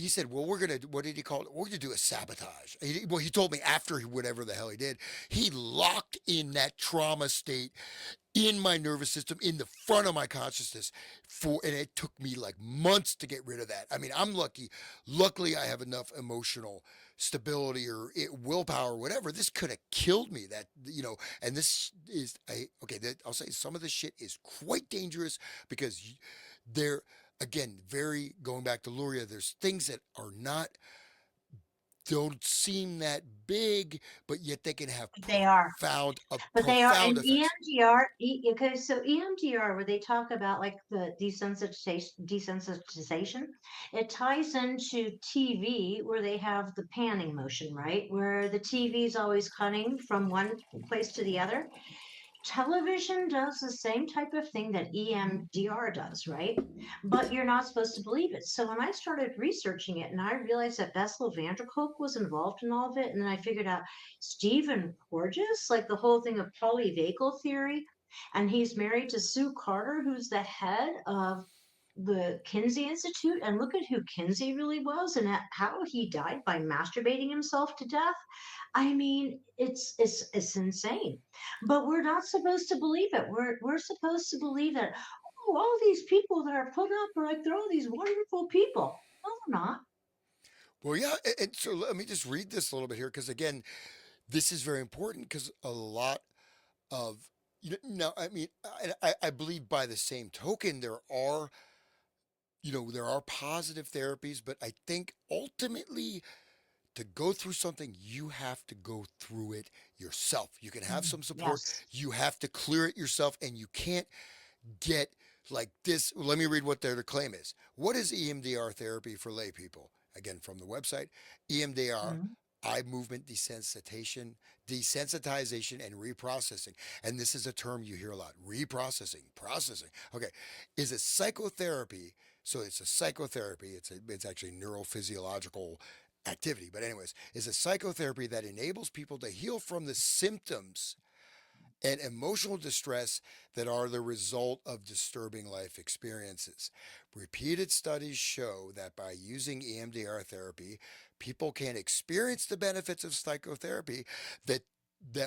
[SPEAKER 1] said, well, what did he call it? We're going to do a sabotage. Well, he told me after whatever the hell he did, he locked in that trauma state in my nervous system, in the front of my consciousness, and it took me like months to get rid of that. I mean, I'm lucky. Luckily, I have enough emotional stability or willpower, or whatever. This could have killed me. And this is okay. I'll say some of this shit is quite dangerous because they're, again, very, going back to Luria. There's things that are not, don't seem that big, but yet they can have
[SPEAKER 2] They are. But they are,
[SPEAKER 1] profound
[SPEAKER 2] and
[SPEAKER 1] effects.
[SPEAKER 2] EMDR, okay, so EMDR, where they talk about like the desensitization, it ties into TV where they have the panning motion, right? Where the TV is always cutting from one place to the other. Television does the same type of thing that EMDR does, right? But you're not supposed to believe it. So when I started researching it and I realized that Bessel van der Kolk was involved in all of it, and then I figured out Stephen Porges, like the whole thing of polyvagal theory, and he's married to Sue Carter, who's the head of the Kinsey Institute. And look at who Kinsey really was and how he died by masturbating himself to death. I mean, it's insane. But we're not supposed to believe it. We're supposed to believe that, oh, all these people that are put up are like they're all these wonderful people. No, they're not.
[SPEAKER 1] Well, yeah, and so let me just read this a little bit here, because again, this is very important, because a lot of, no, I mean, I believe by the same token, there are positive therapies, but I think ultimately, to go through something, you have to go through it yourself. You can have some support,
[SPEAKER 2] Yes.
[SPEAKER 1] you have to clear it yourself, and you can't get like this. Let me read what their claim is. What is EMDR therapy for lay people? Again, from the website, EMDR,
[SPEAKER 2] Mhm.
[SPEAKER 1] eye movement desensitization and reprocessing. And this is a term you hear a lot: reprocessing, processing. Okay, is a psychotherapy. So it's a psychotherapy. It's actually neurophysiological activity. But anyways, is a psychotherapy that enables people to heal from the symptoms and emotional distress that are the result of disturbing life experiences. Repeated studies show that by using EMDR therapy, people can experience the benefits of psychotherapy that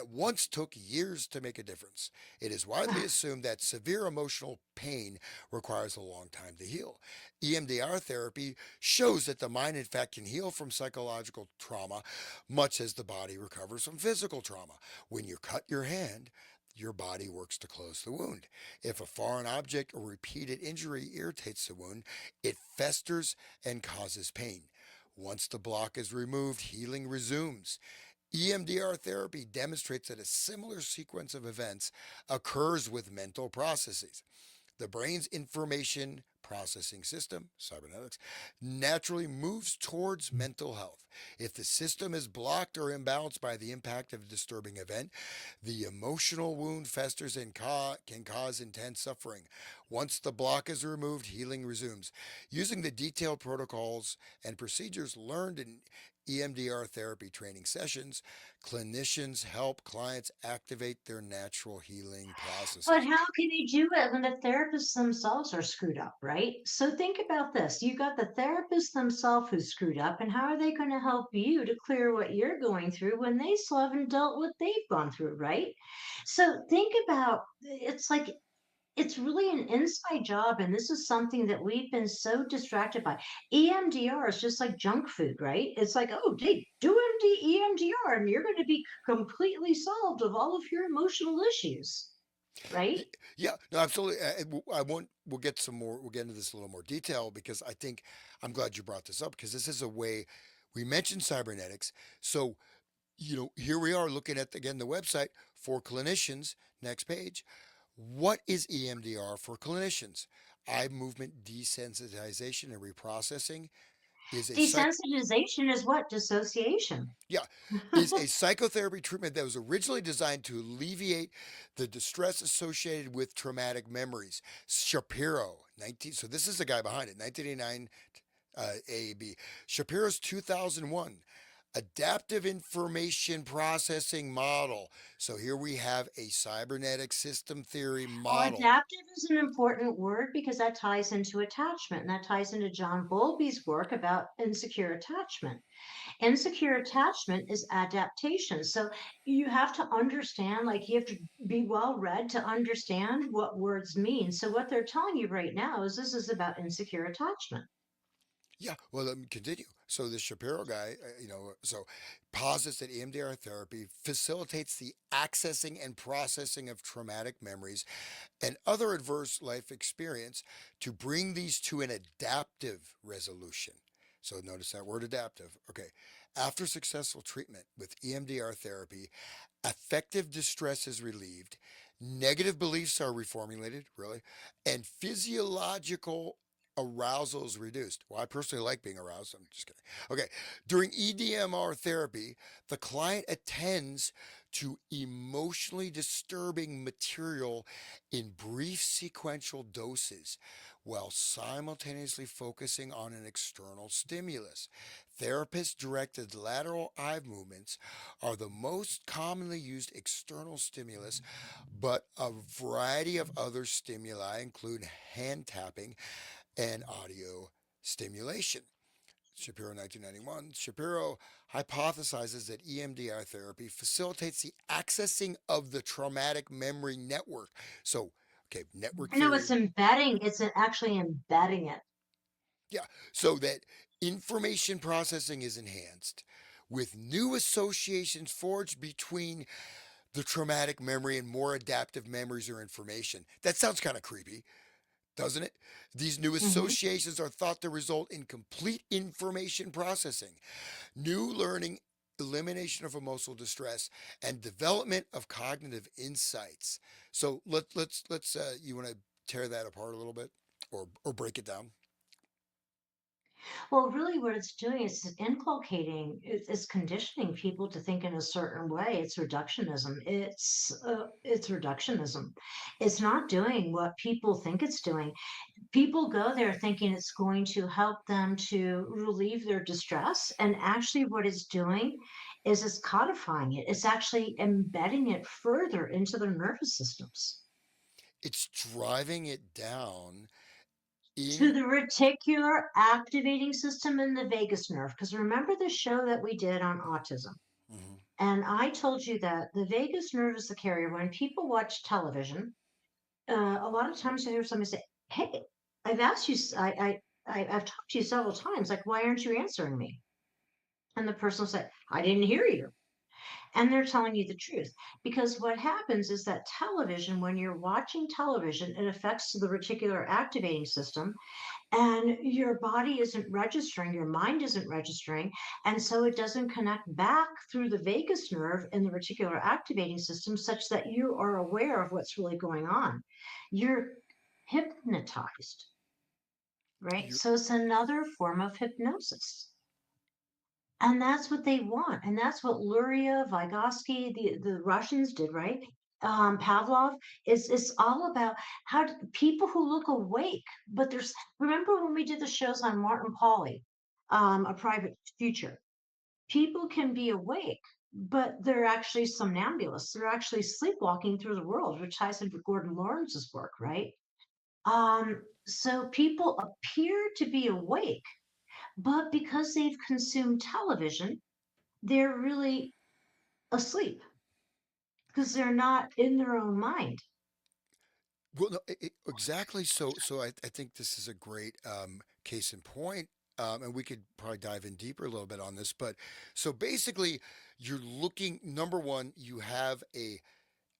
[SPEAKER 1] once took years to make a difference. It is widely assumed that severe emotional pain requires a long time to heal. EMDR therapy shows that the mind, in fact, can heal from psychological trauma, much as the body recovers from physical trauma. When you cut your hand, your body works to close the wound. If a foreign object or repeated injury irritates the wound, it festers and causes pain. Once the block is removed, healing resumes. EMDR therapy demonstrates that a similar sequence of events occurs with mental processes. The brain's information processing system, cybernetics, naturally moves towards mental health. If the system is blocked or imbalanced by the impact of a disturbing event, the emotional wound festers and can cause intense suffering. Once the block is removed, healing resumes. Using the detailed protocols and procedures learned in EMDR therapy training sessions, clinicians help clients activate their natural healing
[SPEAKER 2] But
[SPEAKER 1] processes.
[SPEAKER 2] how can they do it when the therapists themselves are screwed up, right? So think about this. You got the therapists themselves who's screwed up, and how are they going to help you to clear what you're going through when they still haven't dealt what they've gone through, right? So think about, it's like it's really an inside job, and this is something that we've been so distracted by. EMDR is just like junk food, right? It's like, oh, hey, do EMDR and you're going to be completely solved of all of your emotional issues. right?
[SPEAKER 1] Y- Yeah, no, absolutely. I won't. We'll get some more. We'll get into this a little more detail because I think I'm glad you brought this up because this is a way we mentioned cybernetics. So here we are looking at again the website for clinicians. Next page. What is EMDR for clinicians? Eye movement desensitization and reprocessing is a psych
[SPEAKER 2] Desensitization is what? Dissociation.
[SPEAKER 1] yeah, is a psychotherapy treatment that was originally designed to alleviate the distress associated with traumatic memories. Shapiro, 19. So this is the guy behind it, 1989 AAB. Shapiro's 2001 adaptive information processing model. So here we have a cybernetic system theory
[SPEAKER 2] Well,
[SPEAKER 1] model.
[SPEAKER 2] adaptive is an important word because that ties into attachment, and that ties into John Bowlby's work about insecure attachment. Insecure attachment is adaptation. So you have to understand, like, you have to be well read to understand what words mean. So, what they're telling you right now is this is about insecure attachment.
[SPEAKER 1] Yeah, well, let me continue. So this Shapiro guy, so posits that EMDR therapy facilitates the accessing and processing of traumatic memories and other adverse life experience to bring these to an adaptive resolution. So notice that word adaptive. Okay. After successful treatment with EMDR therapy, affective distress is relieved, negative beliefs are reformulated, really, and physiological arousal is reduced. Well, I personally like being aroused. I'm just kidding. Okay. During EDMR therapy, the client attends to emotionally disturbing material in brief sequential doses while simultaneously focusing on an external stimulus. Therapist directed lateral eye movements are the most commonly used external stimulus, but a variety of other stimuli include hand tapping and audio stimulation. Shapiro 1991. Shapiro hypothesizes that EMDR therapy facilitates the accessing of the traumatic memory network. So, okay, network
[SPEAKER 2] No, it's
[SPEAKER 1] theory.
[SPEAKER 2] embedding, actually embedding it.
[SPEAKER 1] Yeah, so that information processing is enhanced with new associations forged between the traumatic memory and more adaptive memories or information. That sounds kind of creepy, doesn't it? These new
[SPEAKER 2] Mhm.
[SPEAKER 1] associations are thought to result in complete information processing, new learning, elimination of emotional distress, and development of cognitive insights. So let's you want to tear that apart a little bit or break it down?
[SPEAKER 2] Well, really, what it's doing is inculcating, it's conditioning people to think in a certain way. It's reductionism. It's reductionism. It's not doing what people think it's doing. People go there thinking it's going to help them to relieve their distress, and actually, what it's doing is it's codifying it. It's actually embedding it further into their nervous systems.
[SPEAKER 1] It's driving it down
[SPEAKER 2] To
[SPEAKER 1] in.
[SPEAKER 2] the reticular activating system in the vagus nerve. Because remember the show that we did on autism?
[SPEAKER 1] Mhm.
[SPEAKER 2] And I told you that the vagus nerve is the carrier. When people watch television, a lot of times I hear somebody say, "Hey, I've asked you, I've talked to you several times. Like, why aren't you answering me?" And the person will say, "I didn't hear you." And they're telling you the truth. Because what happens is that television, when you're watching television, it affects the reticular activating system, and your body isn't registering, your mind isn't registering, and so it doesn't connect back through the vagus nerve in the reticular activating system such that you are aware of what's really going on. You're hypnotized, right?
[SPEAKER 1] You're,
[SPEAKER 2] So it's another form of hypnosis. And that's what they want. And that's what Luria, Vygotsky, the Russians did, right? Pavlov is all about how people who look awake, but remember when we did the shows on Martin Pauly, A Private Future, people can be awake, but they're actually somnambulists. They're actually sleepwalking through the world, which ties into Gordon Lawrence's work, right? So people appear to be awake, but because they've consumed television, they're really asleep because they're not in their own mind.
[SPEAKER 1] well, no, exactly. So I think this is a great case in point. And we could probably dive in deeper a little bit on this. But so basically, you're looking, number one, you have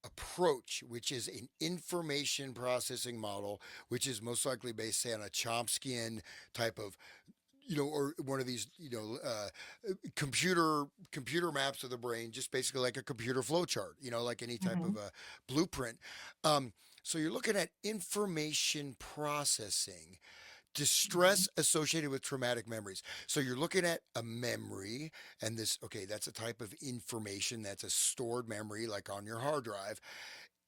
[SPEAKER 1] approach, which is an information processing model, which is most likely based, say, on a Chomskyan type of, or one of these, computer maps of the brain, just basically like a computer flow chart, like any type of
[SPEAKER 2] Hmm.
[SPEAKER 1] a blueprint. Um, so you're looking at information processing,
[SPEAKER 2] Hmm.
[SPEAKER 1] distress associated with traumatic memories. So you're looking at a memory, and this, okay, that's a type of information, that's a stored memory, like on your hard drive.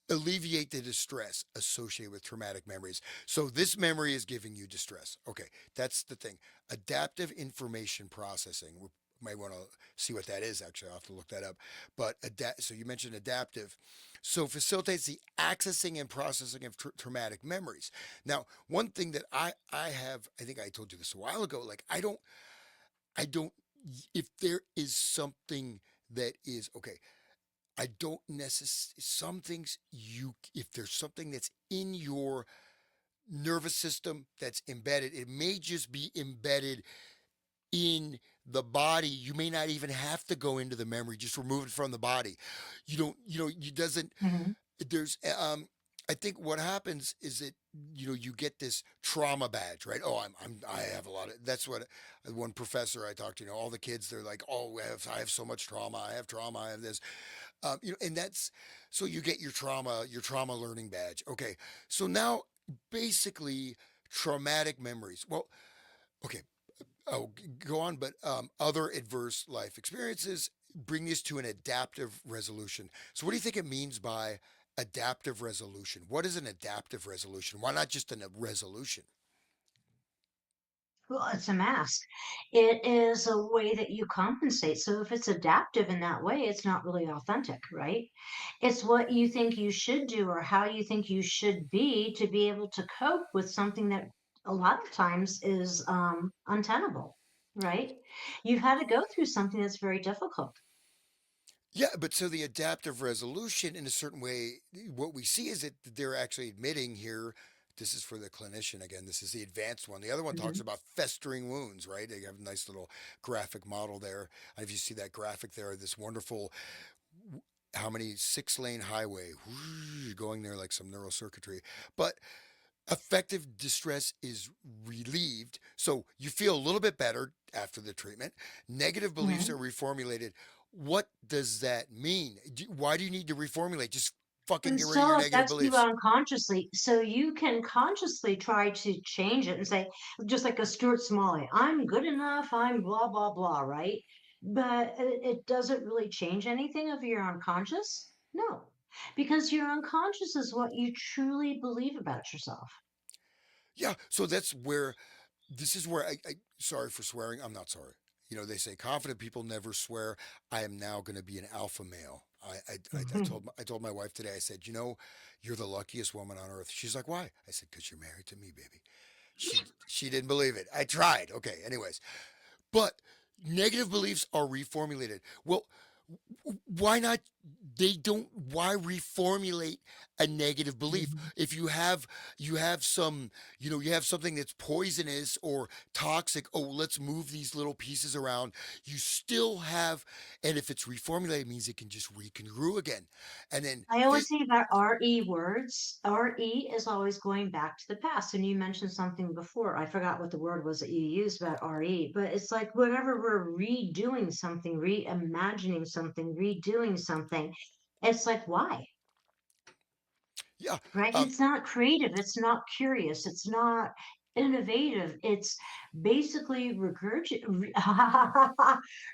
[SPEAKER 1] Alleviate the distress associated with traumatic memories. So this memory is giving you distress. Okay, that's the thing. Adaptive information processing. We might want to see what that is. Actually, I'll have to look that up. But so you mentioned adaptive. So facilitates the accessing and processing of traumatic memories. Now, one thing that I have, I think I told you this a while ago. Like I don't. If there is something that is okay, I don't necessarily, some things if there's something that's in your nervous system that's embedded, it may just be embedded in the body. You may not even have to go into the memory, just remove it from the body. You don't, you doesn't,
[SPEAKER 2] Hmm.
[SPEAKER 1] there's, I think what happens is that, you get this trauma badge, right? Oh, I have a lot of, that's what one professor I talked to, all the kids, they're like, oh, I have so much trauma. I have trauma. I have this. And that's so you get your trauma learning badge. Okay, so now basically traumatic memories. Well, okay, go on, but other adverse life experiences bring this to an adaptive resolution. So, what do you think it means by adaptive resolution? What is an adaptive resolution? Why not just a resolution?
[SPEAKER 2] Well, it's a mask. It is a way that you compensate. So if it's adaptive in that way, it's not really authentic, right? It's what you think you should do or how you think you should be able to cope with something that a lot of times is untenable, right? You've had to go through something that's very difficult.
[SPEAKER 1] Yeah, but so the adaptive resolution, in a certain way, what we see is that they're actually admitting here. This is for the clinician again. This is the advanced one. The other one talks
[SPEAKER 2] Mhm.
[SPEAKER 1] about festering wounds, right? They have a nice little graphic model there. And if you see that graphic there, this wonderful, how many 6-lane highway going there like some neural circuitry. But effective distress is relieved. So you feel a little bit better after the treatment. Negative beliefs are
[SPEAKER 2] Mhm.
[SPEAKER 1] reformulated. What does that mean? Why do you need to reformulate? Just fucking
[SPEAKER 2] It
[SPEAKER 1] get rid of your
[SPEAKER 2] still
[SPEAKER 1] negative
[SPEAKER 2] affects you
[SPEAKER 1] beliefs.
[SPEAKER 2] unconsciously. So you can consciously try to change it and say, just like a Stuart Smalley, I'm good enough, I'm blah, blah, blah, right? But it doesn't really change anything if you're unconscious. No, because your unconscious is what you truly believe about yourself.
[SPEAKER 1] Yeah, so that's where this is where sorry for swearing. I'm not sorry. They say confident people never swear. I am now going to be an alpha male. I told my wife today. I said, you're the luckiest woman on earth. She's like, why? I said, because you're married to me, baby. She didn't believe it. I tried. Okay. Anyways, but negative beliefs are reformulated. Well, why not? They don't. Why reformulate a negative belief?
[SPEAKER 2] Mhm.
[SPEAKER 1] If you have some, you have something that's poisonous or toxic. Oh, let's move these little pieces around. You still have, and if it's reformulated, it means it can just recongrew again, and then
[SPEAKER 2] I always think about RE words. RE is always going back to the past. And you mentioned something before. I forgot what the word was that you used about RE, but it's like whenever we're redoing something, reimagining something, redoing something, it's like, why?
[SPEAKER 1] yeah,
[SPEAKER 2] Right?
[SPEAKER 1] um,
[SPEAKER 2] It's not creative. It's not curious. It's not innovative. It's basically
[SPEAKER 1] regurgitating.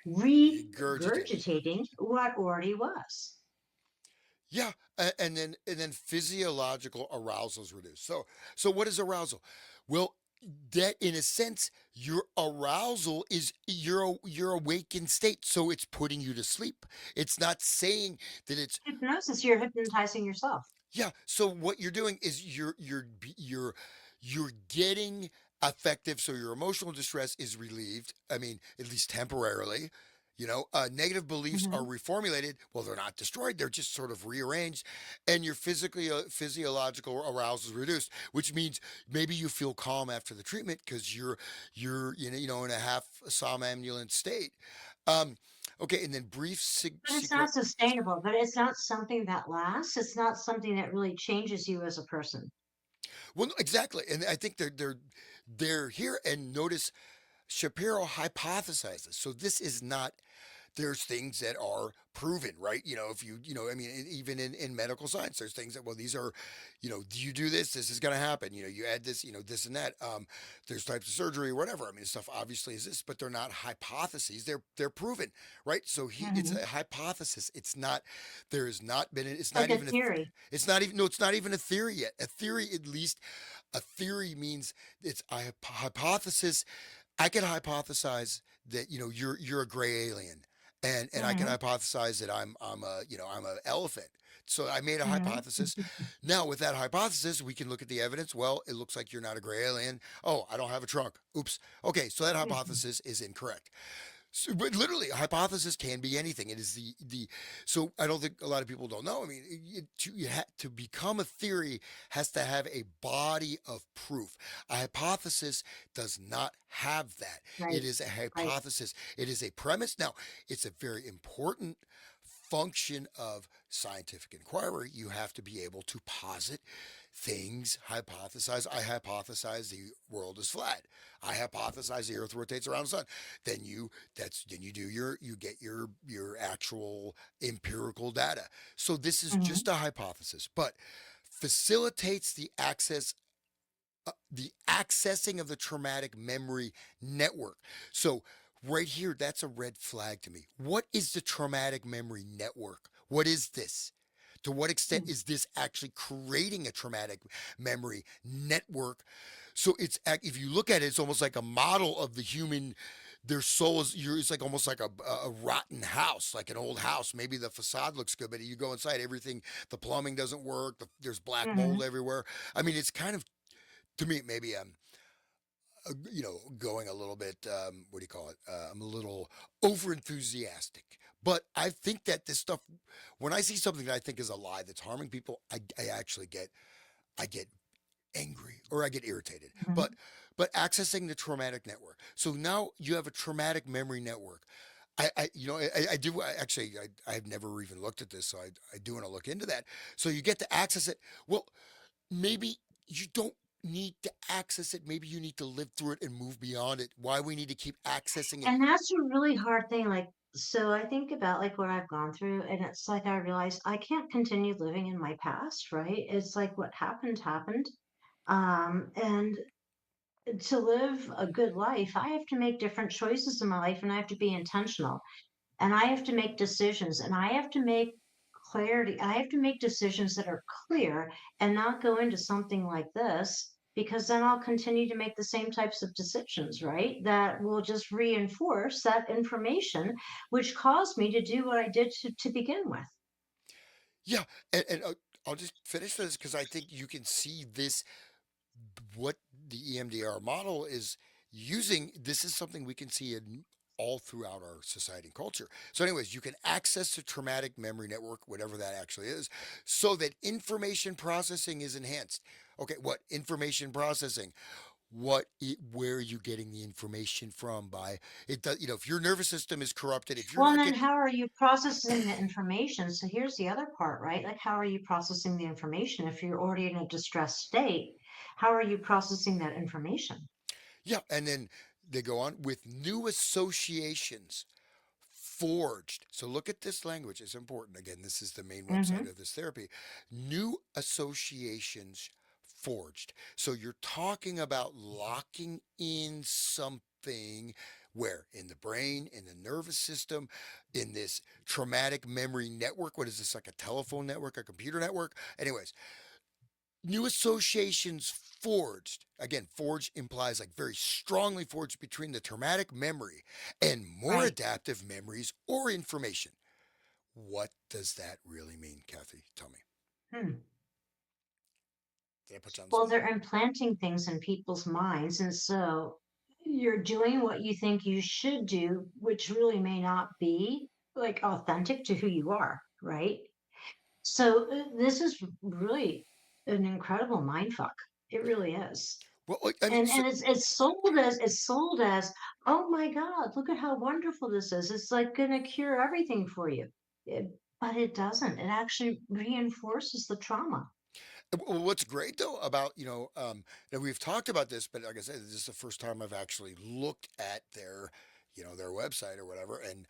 [SPEAKER 2] regurgitating what already was.
[SPEAKER 1] Yeah, and then physiological arousal is reduced. So what is arousal? Well, that in a sense, your arousal is your awakened state. So it's putting you to sleep. It's not saying that it's
[SPEAKER 2] Hypnosis, you're hypnotizing yourself.
[SPEAKER 1] yeah. So what you're doing is you're getting effective. So your emotional distress is relieved. I mean, at least temporarily. Negative beliefs are
[SPEAKER 2] Mhm.
[SPEAKER 1] reformulated. Well, they're not destroyed; they're just sort of rearranged, and your physiological arousal is reduced. Which means maybe you feel calm after the treatment because you're in a half somnambulent state. Um, Okay, and then brief
[SPEAKER 2] But it's not sustainable, but it's not something that lasts. It's not something that really changes you as a person.
[SPEAKER 1] well, no, exactly, and I think they're here. And notice Shapiro hypothesizes. So this is not, there's things that are proven, right? If I mean, even in medical science, there's things that, well, these are, you do this, this is going to happen. You add this, this and that. There's types of surgery or whatever. I mean, stuff obviously exists, but they're not hypotheses. They're proven, right? So it's
[SPEAKER 2] Hmm.
[SPEAKER 1] a hypothesis. It's not, there has not been, it's
[SPEAKER 2] Like
[SPEAKER 1] not
[SPEAKER 2] a
[SPEAKER 1] even
[SPEAKER 2] theory.
[SPEAKER 1] it's not even, no, it's not even a theory yet. A theory, at least, a theory means it's a hypothesis. I can hypothesize that you're a gray alien, and I can
[SPEAKER 2] Hmm.
[SPEAKER 1] hypothesize that I'm a I'm an elephant. So I made a
[SPEAKER 2] Hmm.
[SPEAKER 1] hypothesis. Now with that hypothesis, we can look at the evidence. Well, it looks like you're not a gray alien. Oh, I don't have a trunk. Oops. Okay, so that hypothesis is incorrect. So, but literally, a hypothesis can be anything. It is the. So I don't think a lot of people don't know. I mean, to become a theory has to have a body of proof. A hypothesis does not have that. It
[SPEAKER 2] Right.
[SPEAKER 1] is a
[SPEAKER 2] Right.
[SPEAKER 1] hypothesis. It is a premise. Now, it's a very important function of scientific inquiry. You have to be able to posit things, hypothesize. I hypothesize the world is flat. I hypothesize the earth rotates around the sun. Then you do you get your actual empirical data. So this is
[SPEAKER 2] Hmm.
[SPEAKER 1] just a hypothesis, but facilitates the accessing of the traumatic memory network. So right here, that's a red flag to me. What is the traumatic memory network? What is this? To what extent is this actually creating a traumatic memory network? So if you look at it, it's almost like a model of the human. Their soul is, it's like almost like a rotten house, like an old house. Maybe the facade looks good, but you go inside, everything, the plumbing doesn't work. There's black mold
[SPEAKER 2] Hmm.
[SPEAKER 1] everywhere. I mean, it's kind of, to me, maybe going a little bit, what do you call it? I'm a little over enthusiastic. But I think that this stuff, when I see something that I think is a lie that's harming people, I actually I get angry or I get irritated.
[SPEAKER 2] Hmm.
[SPEAKER 1] But accessing the traumatic network. So now you have a traumatic memory network. I do actually. I've never even looked at this, so I do want to look into that. So you get to access it. Well, maybe you don't need to access it. Maybe you need to live through it and move beyond it. Why we need to keep accessing it?
[SPEAKER 2] And that's a really hard thing. Like, so I think about like what I've gone through, and it's like I realize I can't continue living in my past, right? It's like what happened happened. And to live a good life, I have to make different choices in my life and I have to be intentional and I have to make decisions and I have to make clarity. I have to make decisions that are clear and not go into something like this because then I'll continue to make the same types of decisions, right? That will just reinforce that information, which caused me to do what I did to begin with.
[SPEAKER 1] Yeah, and I'll just finish this because I think you can see this. What the EMDR model is using. This is something we can see in all throughout our society and culture. So, anyways, you can access the traumatic memory network, whatever that actually is, so that information processing is enhanced. Okay, what information processing? Where are you getting the information from? By it does, if your nervous system is corrupted, if you're
[SPEAKER 2] Well, and
[SPEAKER 1] not
[SPEAKER 2] then
[SPEAKER 1] getting,
[SPEAKER 2] how are you processing the information? So here's the other part, right? Like, how are you processing the information? If you're already in a distressed state, how are you processing that information?
[SPEAKER 1] yeah, and then they go on with new associations forged. So look at this language, it's important. Again, this is the main website
[SPEAKER 2] Hmm.
[SPEAKER 1] of this therapy. New associations forged. So you're talking about locking in something where in the brain, in the nervous system, in this traumatic memory network. What is this, like a telephone network, a computer network? Anyways, new associations forged. Again, forged implies like very strongly forged between the traumatic memory and more
[SPEAKER 2] Right.
[SPEAKER 1] adaptive memories or information. What does that really mean, Kathy? Tell me.
[SPEAKER 2] Hmm.
[SPEAKER 1] Did I put you on the
[SPEAKER 2] Well,
[SPEAKER 1] spot?
[SPEAKER 2] they're implanting things in people's minds. And so you're doing what you think you should do, which really may not be like authentic to who you are, right? So this is really an incredible mind fuck. It really is.
[SPEAKER 1] Well, I mean, so,
[SPEAKER 2] And it's sold as, oh my God, look at how wonderful this is. It's like going to cure everything for you. But it doesn't. It actually reinforces the trauma.
[SPEAKER 1] well, what's great though about, now we've talked about this, but like I said, this is the first time I've actually looked at their, their website or whatever, and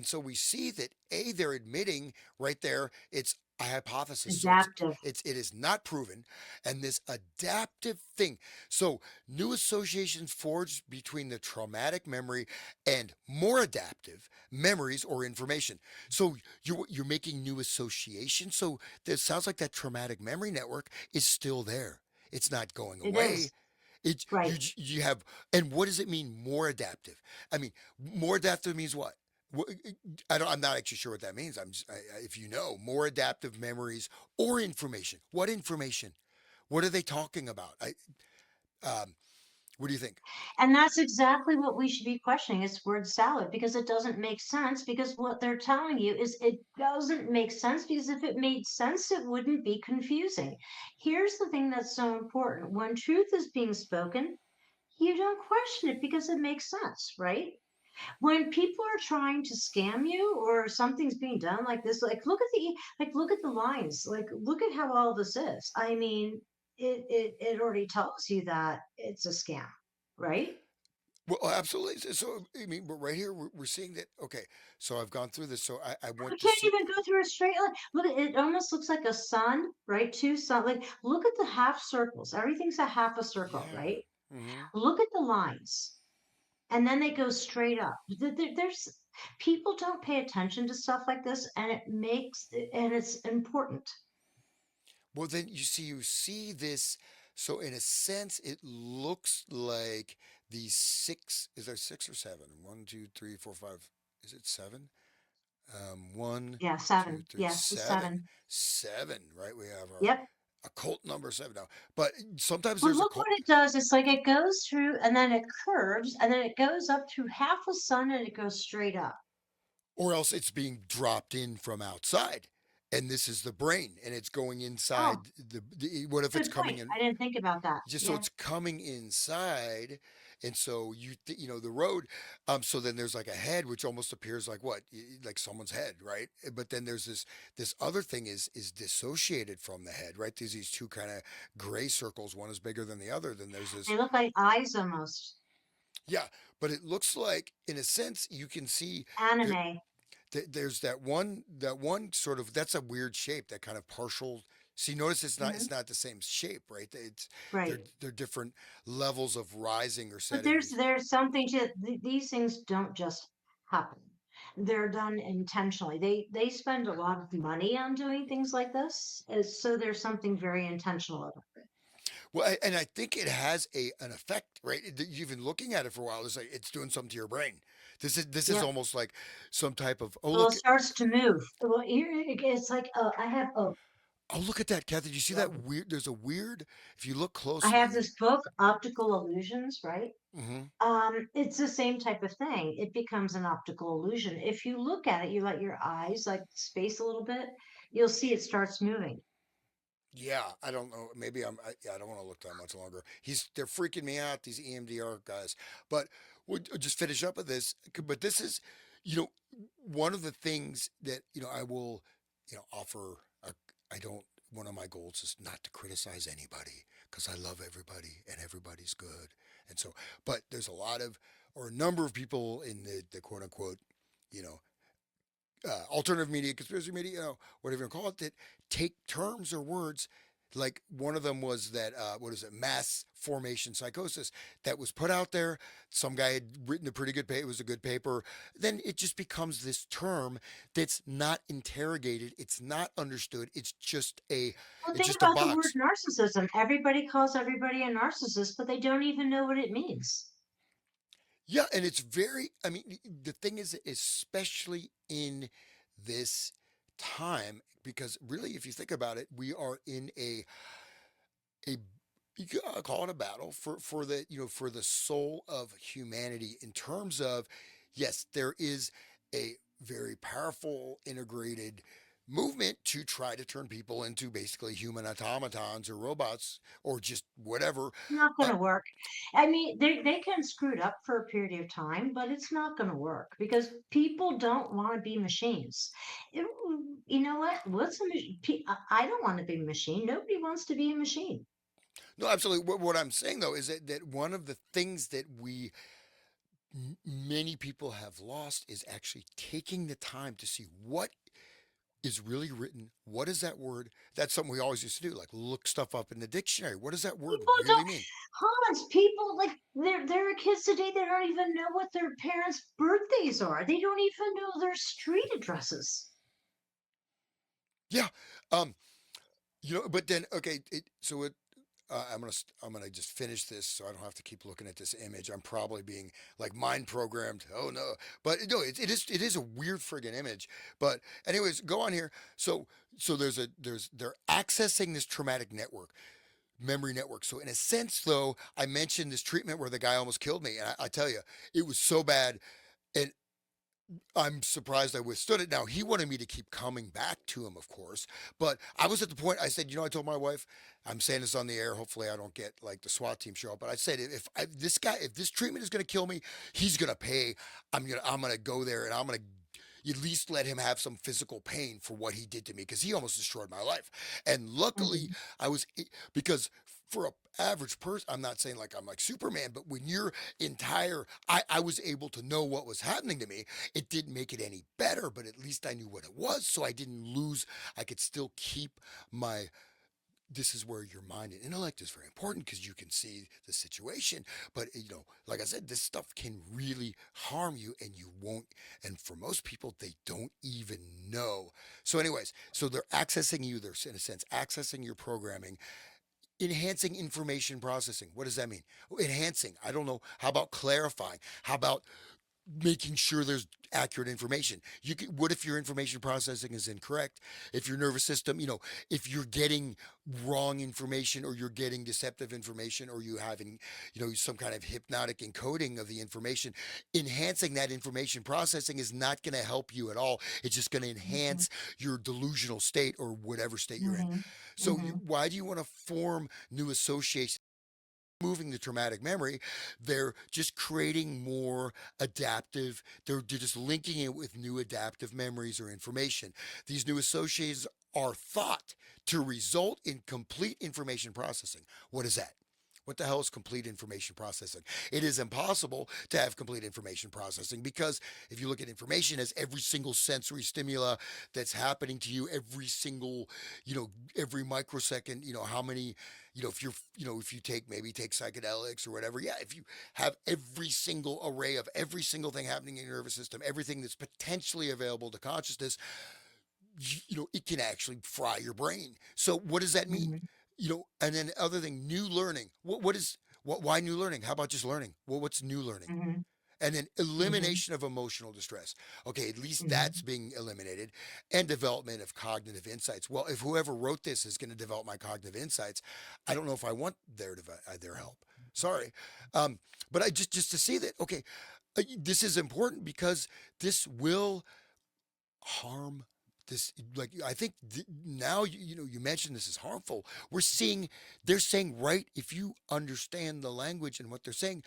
[SPEAKER 1] so we see that they're admitting right there it's a hypothesis, so
[SPEAKER 2] Adaptive.
[SPEAKER 1] it is not proven, and this adaptive thing. So new associations forged between the traumatic memory and more adaptive memories or information. So you're making new associations. So it sounds like that traumatic memory network is still there. It's not going
[SPEAKER 2] It
[SPEAKER 1] away.
[SPEAKER 2] is. Right.
[SPEAKER 1] You have, and what does it mean? More adaptive. I mean, more adaptive means what? I'm not actually sure what that means. If you know, more adaptive memories or information. What information? What are they talking about? What do you think?
[SPEAKER 2] And that's exactly what we should be questioning. It's word salad because it doesn't make sense. Because what they're telling you is it doesn't make sense. Because if it made sense, it wouldn't be confusing. Here's the thing that's so important: when truth is being spoken, you don't question it because it makes sense, right? When people are trying to scam you or something's being done like this, like look at the lines, like look at how all this is. I mean, it already tells you that it's a scam, right?
[SPEAKER 1] Well, absolutely. So, I mean, but right here we're seeing that. Okay, so I've gone through this. So I
[SPEAKER 2] I
[SPEAKER 1] want to
[SPEAKER 2] can't
[SPEAKER 1] see.
[SPEAKER 2] even go through a straight line. Look, it almost looks like a sun, right? Two sun. Like, look at the half circles. Everything's a half a circle,
[SPEAKER 1] Yeah.
[SPEAKER 2] right?
[SPEAKER 1] Hmm.
[SPEAKER 2] Look at the lines, and then they go straight up. There's people don't pay attention to stuff like this, and it's important.
[SPEAKER 1] Well, then you see this. So in a sense, it looks like these six. Is there six or seven? One, two, three, four, five. Is it seven? One,
[SPEAKER 2] Yeah,
[SPEAKER 1] two,
[SPEAKER 2] seven.
[SPEAKER 1] three,
[SPEAKER 2] Yes, it's
[SPEAKER 1] seven.
[SPEAKER 2] seven.
[SPEAKER 1] Seven, right? We have
[SPEAKER 2] Yep.
[SPEAKER 1] a cult number seven now. But sometimes
[SPEAKER 2] Well,
[SPEAKER 1] there's a
[SPEAKER 2] look
[SPEAKER 1] cult,
[SPEAKER 2] what it does. It's like it goes through and then it curves and then it goes up through half a sun and it goes straight up.
[SPEAKER 1] or else it's being dropped in from outside. And this is the brain, and it's going
[SPEAKER 2] Oh,
[SPEAKER 1] inside what if it's
[SPEAKER 2] good
[SPEAKER 1] coming
[SPEAKER 2] point.
[SPEAKER 1] in?
[SPEAKER 2] I didn't think about that.
[SPEAKER 1] Just so
[SPEAKER 2] Yeah.
[SPEAKER 1] it's coming inside, and so the road, so then there's like a head which almost appears like what, like someone's head, right? But then there's this other thing is dissociated from the head, right? There's these two kind of gray circles, one is bigger than the other. Then there's this,
[SPEAKER 2] They look like eyes almost.
[SPEAKER 1] yeah, but it looks like in a sense you can see there,
[SPEAKER 2] Anime.
[SPEAKER 1] there's that one sort of, that's a weird shape, that kind of partial. See, notice it's not
[SPEAKER 2] Hmm.
[SPEAKER 1] it's not the same shape, right?
[SPEAKER 2] Right.
[SPEAKER 1] They're different levels of rising or
[SPEAKER 2] But
[SPEAKER 1] setting
[SPEAKER 2] there's
[SPEAKER 1] these.
[SPEAKER 2] there's something to these things don't just happen. They're done intentionally. They spend a lot of money on doing things like this. So there's something very intentional about it.
[SPEAKER 1] Well, and I think it has an effect, right? You've been looking at it for a while. It's like it's doing something to your brain. This is
[SPEAKER 2] Yep.
[SPEAKER 1] almost like some type of, oh
[SPEAKER 2] Well, it
[SPEAKER 1] look,
[SPEAKER 2] starts to move. Well, here it's like I have
[SPEAKER 1] oh look at that, Kathy. Did you see that weird? There's a weird. If you look
[SPEAKER 2] I have
[SPEAKER 1] closely.
[SPEAKER 2] this book, Optical Illusions, right?
[SPEAKER 1] Hmm.
[SPEAKER 2] It's the same type of thing. It becomes an optical illusion. If you look at it, you let your eyes like space a little bit, you'll see it starts moving.
[SPEAKER 1] Yeah, I don't know. Maybe yeah, I don't want to look that much longer. They're freaking me out, these EMDR guys. But we'll just finish up with this. But this is, you know, one of the things that I will, offer. I don't. One of my goals is not to criticize anybody because I love everybody and everybody's good. And so, but there's a lot of, or a number of people in the quote unquote, you know, alternative media, conspiracy media, whatever you call it, that take terms or words. Like one of them was that, what is it, mass formation psychosis, that was put out there. Some guy had written a pretty good paper. It was a good paper. Then it just becomes this term that's not interrogated. It's not understood.
[SPEAKER 2] Well,
[SPEAKER 1] It's
[SPEAKER 2] think
[SPEAKER 1] just a
[SPEAKER 2] about the word
[SPEAKER 1] box.
[SPEAKER 2] narcissism. Everybody calls everybody a narcissist, but they don't even know what it means.
[SPEAKER 1] Yeah, and it's very. I mean, the thing is, especially in this time, because really, if you think about it, we are in a you could call it a battle for the for the soul of humanity, in terms of, yes, there is a very powerful integrated movement to try to turn people into basically human automatons or robots or just whatever.
[SPEAKER 2] Not
[SPEAKER 1] Uh,
[SPEAKER 2] going to work. I mean, they can screw it up for a period of time, but it's not going to work because people don't want to be machines. It- you know what? What's a machine? I don't want to be a machine. Nobody wants to be a machine.
[SPEAKER 1] no, absolutely. What I'm saying though is that one of the things that many people have lost is actually taking the time to see what is really written. What is that word? That's something we always used to do, like look stuff up in the dictionary. What does that word
[SPEAKER 2] People
[SPEAKER 1] really
[SPEAKER 2] don't,
[SPEAKER 1] mean?
[SPEAKER 2] Hans, people like there are kids today that don't even know what their parents' birthdays are. They don't even know their street addresses.
[SPEAKER 1] Yeah. Um, but then okay, I'm gonna just finish this so I don't have to keep looking at this image. I'm probably being like mind programmed. Oh no, but no, it is a weird friggin' image. But anyways, go on here. So they're accessing this traumatic network, memory network. So in a sense, though, I mentioned this treatment where the guy almost killed me, and I tell you, it was so bad. And I'm surprised I withstood it. Now, he wanted me to keep coming back to him, of course, but I was at the point I said, I told my wife, I'm saying this on the air. Hopefully, I don't get like the SWAT team show up, but I said, if this treatment is going to kill me, he's going to pay. I'm going to go there and I'm going to at least let him have some physical pain for what he did to me because he almost destroyed my life. And luckily,
[SPEAKER 2] Mhm,
[SPEAKER 1] I was because for a average person, I'm not saying like I'm like Superman, but when you're entire, I was able to know what was happening to me. It didn't make it any better, but at least I knew what it was, so I didn't lose. I could still keep my. This is where your mind and intellect is very important because you can see the situation. But like I said, this stuff can really harm you, and you won't. And for most people, they don't even know. So, anyways, so they're accessing you. They're in a sense accessing your programming, enhancing information processing. What does that mean? Enhancing. I don't know. How about clarifying? How about making sure there's accurate information? What if your information processing is incorrect? If your nervous system, if you're getting wrong information or you're getting deceptive information or you having, some kind of hypnotic encoding of the information, enhancing that information processing is not going to help you at all. It's just going to
[SPEAKER 2] mhm,
[SPEAKER 1] enhance your delusional state or whatever state you're in.
[SPEAKER 2] mhm,
[SPEAKER 1] So
[SPEAKER 2] mhm,
[SPEAKER 1] why do you want to form new associations? Moving the traumatic memory, they're just creating more adaptive, they're just linking it with new adaptive memories or information. These new associations are thought to result in complete information processing. What is that? What the hell is complete information processing? It is impossible to have complete information processing because if you look at information as every single sensory stimula that's happening to you, every single, every microsecond, how many, if you take psychedelics or whatever, yeah, if you have every single array of every single thing happening in your nervous system, everything that's potentially available to consciousness, it can actually fry your brain. So what does that mean?
[SPEAKER 2] mhm,
[SPEAKER 1] And then other thing, new learning. Why new learning? How about just learning? Well, what's new learning?
[SPEAKER 2] mhm,
[SPEAKER 1] And then
[SPEAKER 2] mhm,
[SPEAKER 1] elimination of emotional distress. Okay, at least that's
[SPEAKER 2] mhm.
[SPEAKER 1] being eliminated, and development of cognitive insights. Well, if whoever wrote this is going to develop my cognitive insights, I don't know if I want their help. Sorry, um, but I just to see that. Okay, this is important because this will harm this. Like I think now you mentioned this is harmful. We're seeing they're saying, right, if you understand the language and what they're saying,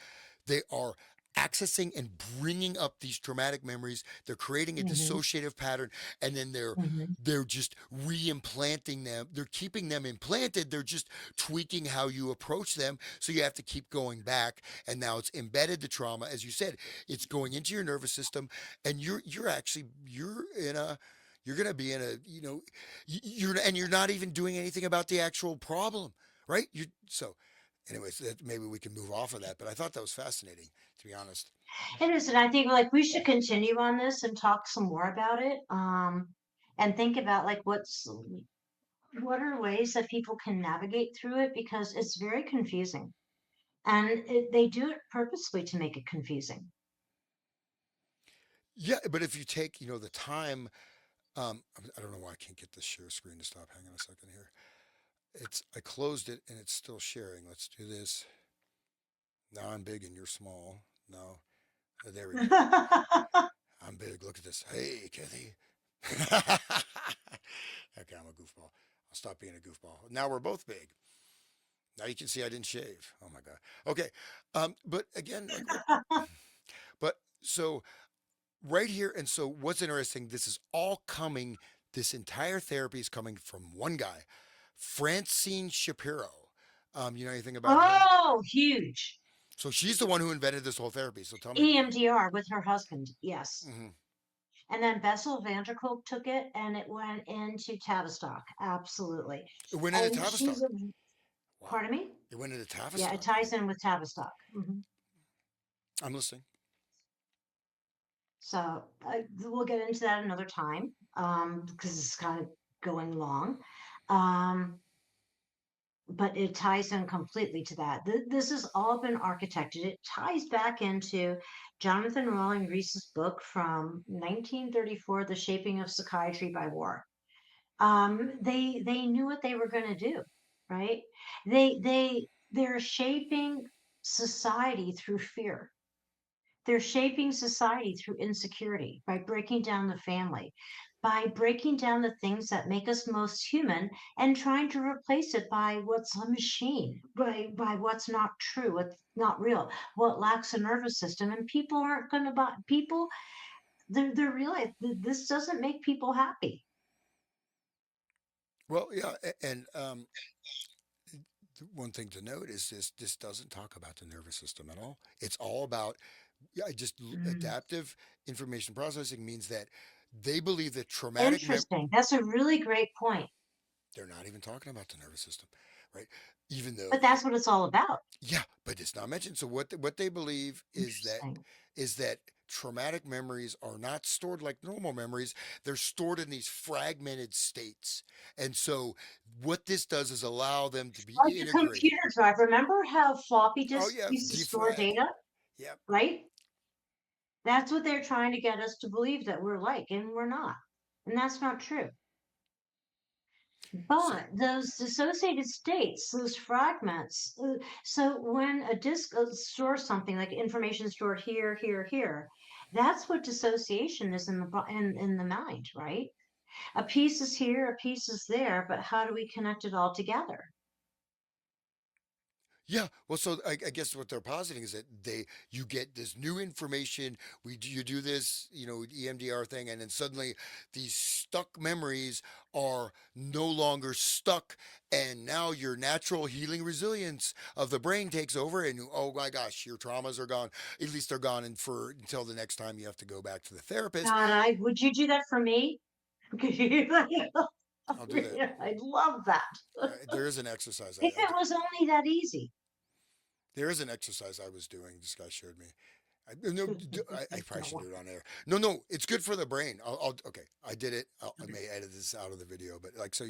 [SPEAKER 1] they are accessing and bringing up these traumatic memories. They're creating a
[SPEAKER 2] Mhm,
[SPEAKER 1] dissociative pattern, and then
[SPEAKER 2] mhm,
[SPEAKER 1] they're just re-implanting them. They're keeping them implanted. They're just tweaking how you approach them, so you have to keep going back. And now it's embedded the trauma, as you said, it's going into your nervous system, and you're in a you're going to be in a you're not even doing anything about the actual problem, right? Anyways, maybe we can move off of that, but I thought that was fascinating, to be honest.
[SPEAKER 2] It is, and I think like we should continue on this and talk some more about it. And think about like what are ways that people can navigate through it because it's very confusing, and they do it purposely to make it confusing.
[SPEAKER 1] Yeah, but if you take, the time, I don't know why I can't get the share screen to stop. Hang on a second here. I closed it and it's still sharing. Let's do this. Now I'm big and you're small. No, there we go. I'm big. Look at this. Hey, Kathy. Okay, I'm a goofball. I'll stop being a goofball. Now we're both big. Now you can see I didn't shave. Oh my god. Okay, but again, like, but so right here, and so what's interesting? This is all coming. This entire therapy is coming from one guy, Francine Shapiro. You know anything about her?
[SPEAKER 2] Oh, huge.
[SPEAKER 1] So she's the one who invented this whole therapy. So tell me about it.
[SPEAKER 2] EMDR with her husband. Yes.
[SPEAKER 1] Hmm.
[SPEAKER 2] And then Bessel van der Kolk took it and it went into Tavistock. Absolutely.
[SPEAKER 1] It went into
[SPEAKER 2] And she's
[SPEAKER 1] Tavistock.
[SPEAKER 2] a,
[SPEAKER 1] Wow.
[SPEAKER 2] pardon me?
[SPEAKER 1] It went into
[SPEAKER 2] Yeah, it
[SPEAKER 1] Tavistock.
[SPEAKER 2] ties in with Tavistock.
[SPEAKER 1] I'm listening.
[SPEAKER 2] So we'll get into that another time because it's kind of going long. Um, but it ties in completely to that. This has all been architected. It ties back into Jonathan Rowling Rees's book from 1934, The Shaping of Psychiatry by War. They knew what they were going to do, right? They're shaping society through fear. They're shaping society through insecurity by breaking down the family, by breaking down the things that make us most human and trying to replace it by what's a machine, by what's not true, what's not real, what lacks a nervous system. And people aren't going to buy, people, they're realizing this doesn't make people happy.
[SPEAKER 1] Well, yeah, and one thing to note is this doesn't talk about the nervous system at all. It's all about, yeah,
[SPEAKER 2] Mm.
[SPEAKER 1] adaptive information processing means that they believe that
[SPEAKER 2] Interesting. That's a really great point.
[SPEAKER 1] they're not even talking about the nervous system, right? Even though,
[SPEAKER 2] But that's what it's all about.
[SPEAKER 1] yeah, but it's not mentioned. So what they believe
[SPEAKER 2] Interesting.
[SPEAKER 1] is that traumatic memories are not stored like normal memories. They're stored in these fragmented states. And so what this does is allow them to be
[SPEAKER 2] Like a
[SPEAKER 1] integrated.
[SPEAKER 2] computer drive. Remember how floppy
[SPEAKER 1] Oh
[SPEAKER 2] disks
[SPEAKER 1] yeah,
[SPEAKER 2] used to store
[SPEAKER 1] defrag.
[SPEAKER 2] data,
[SPEAKER 1] Yep.
[SPEAKER 2] right? That's what they're trying to get us to believe that we're like, and we're not. And that's not true.
[SPEAKER 1] So
[SPEAKER 2] But those dissociated states, those fragments, so when a disk stores something like information stored here, here, here, that's what dissociation is in in the mind, right? A piece is here, a piece is there, but how do we connect it all together?
[SPEAKER 1] yeah, well, so I guess what they're positing is that you get this new information. You do this, EMDR thing, and then suddenly these stuck memories are no longer stuck, and now your natural healing resilience of the brain takes over, and oh my gosh, your traumas are gone. At least they're gone, and for until the next time you have to go back to the therapist.
[SPEAKER 2] God, I would you do that for me? I
[SPEAKER 1] I'll do that.
[SPEAKER 2] love that.
[SPEAKER 1] There is an exercise
[SPEAKER 2] If it was only that easy.
[SPEAKER 1] there is an exercise I was doing. This guy showed me. No, I probably should do it on air. No, no, it's good for the brain. Okay, I did it. I may edit this out of the video, but like, so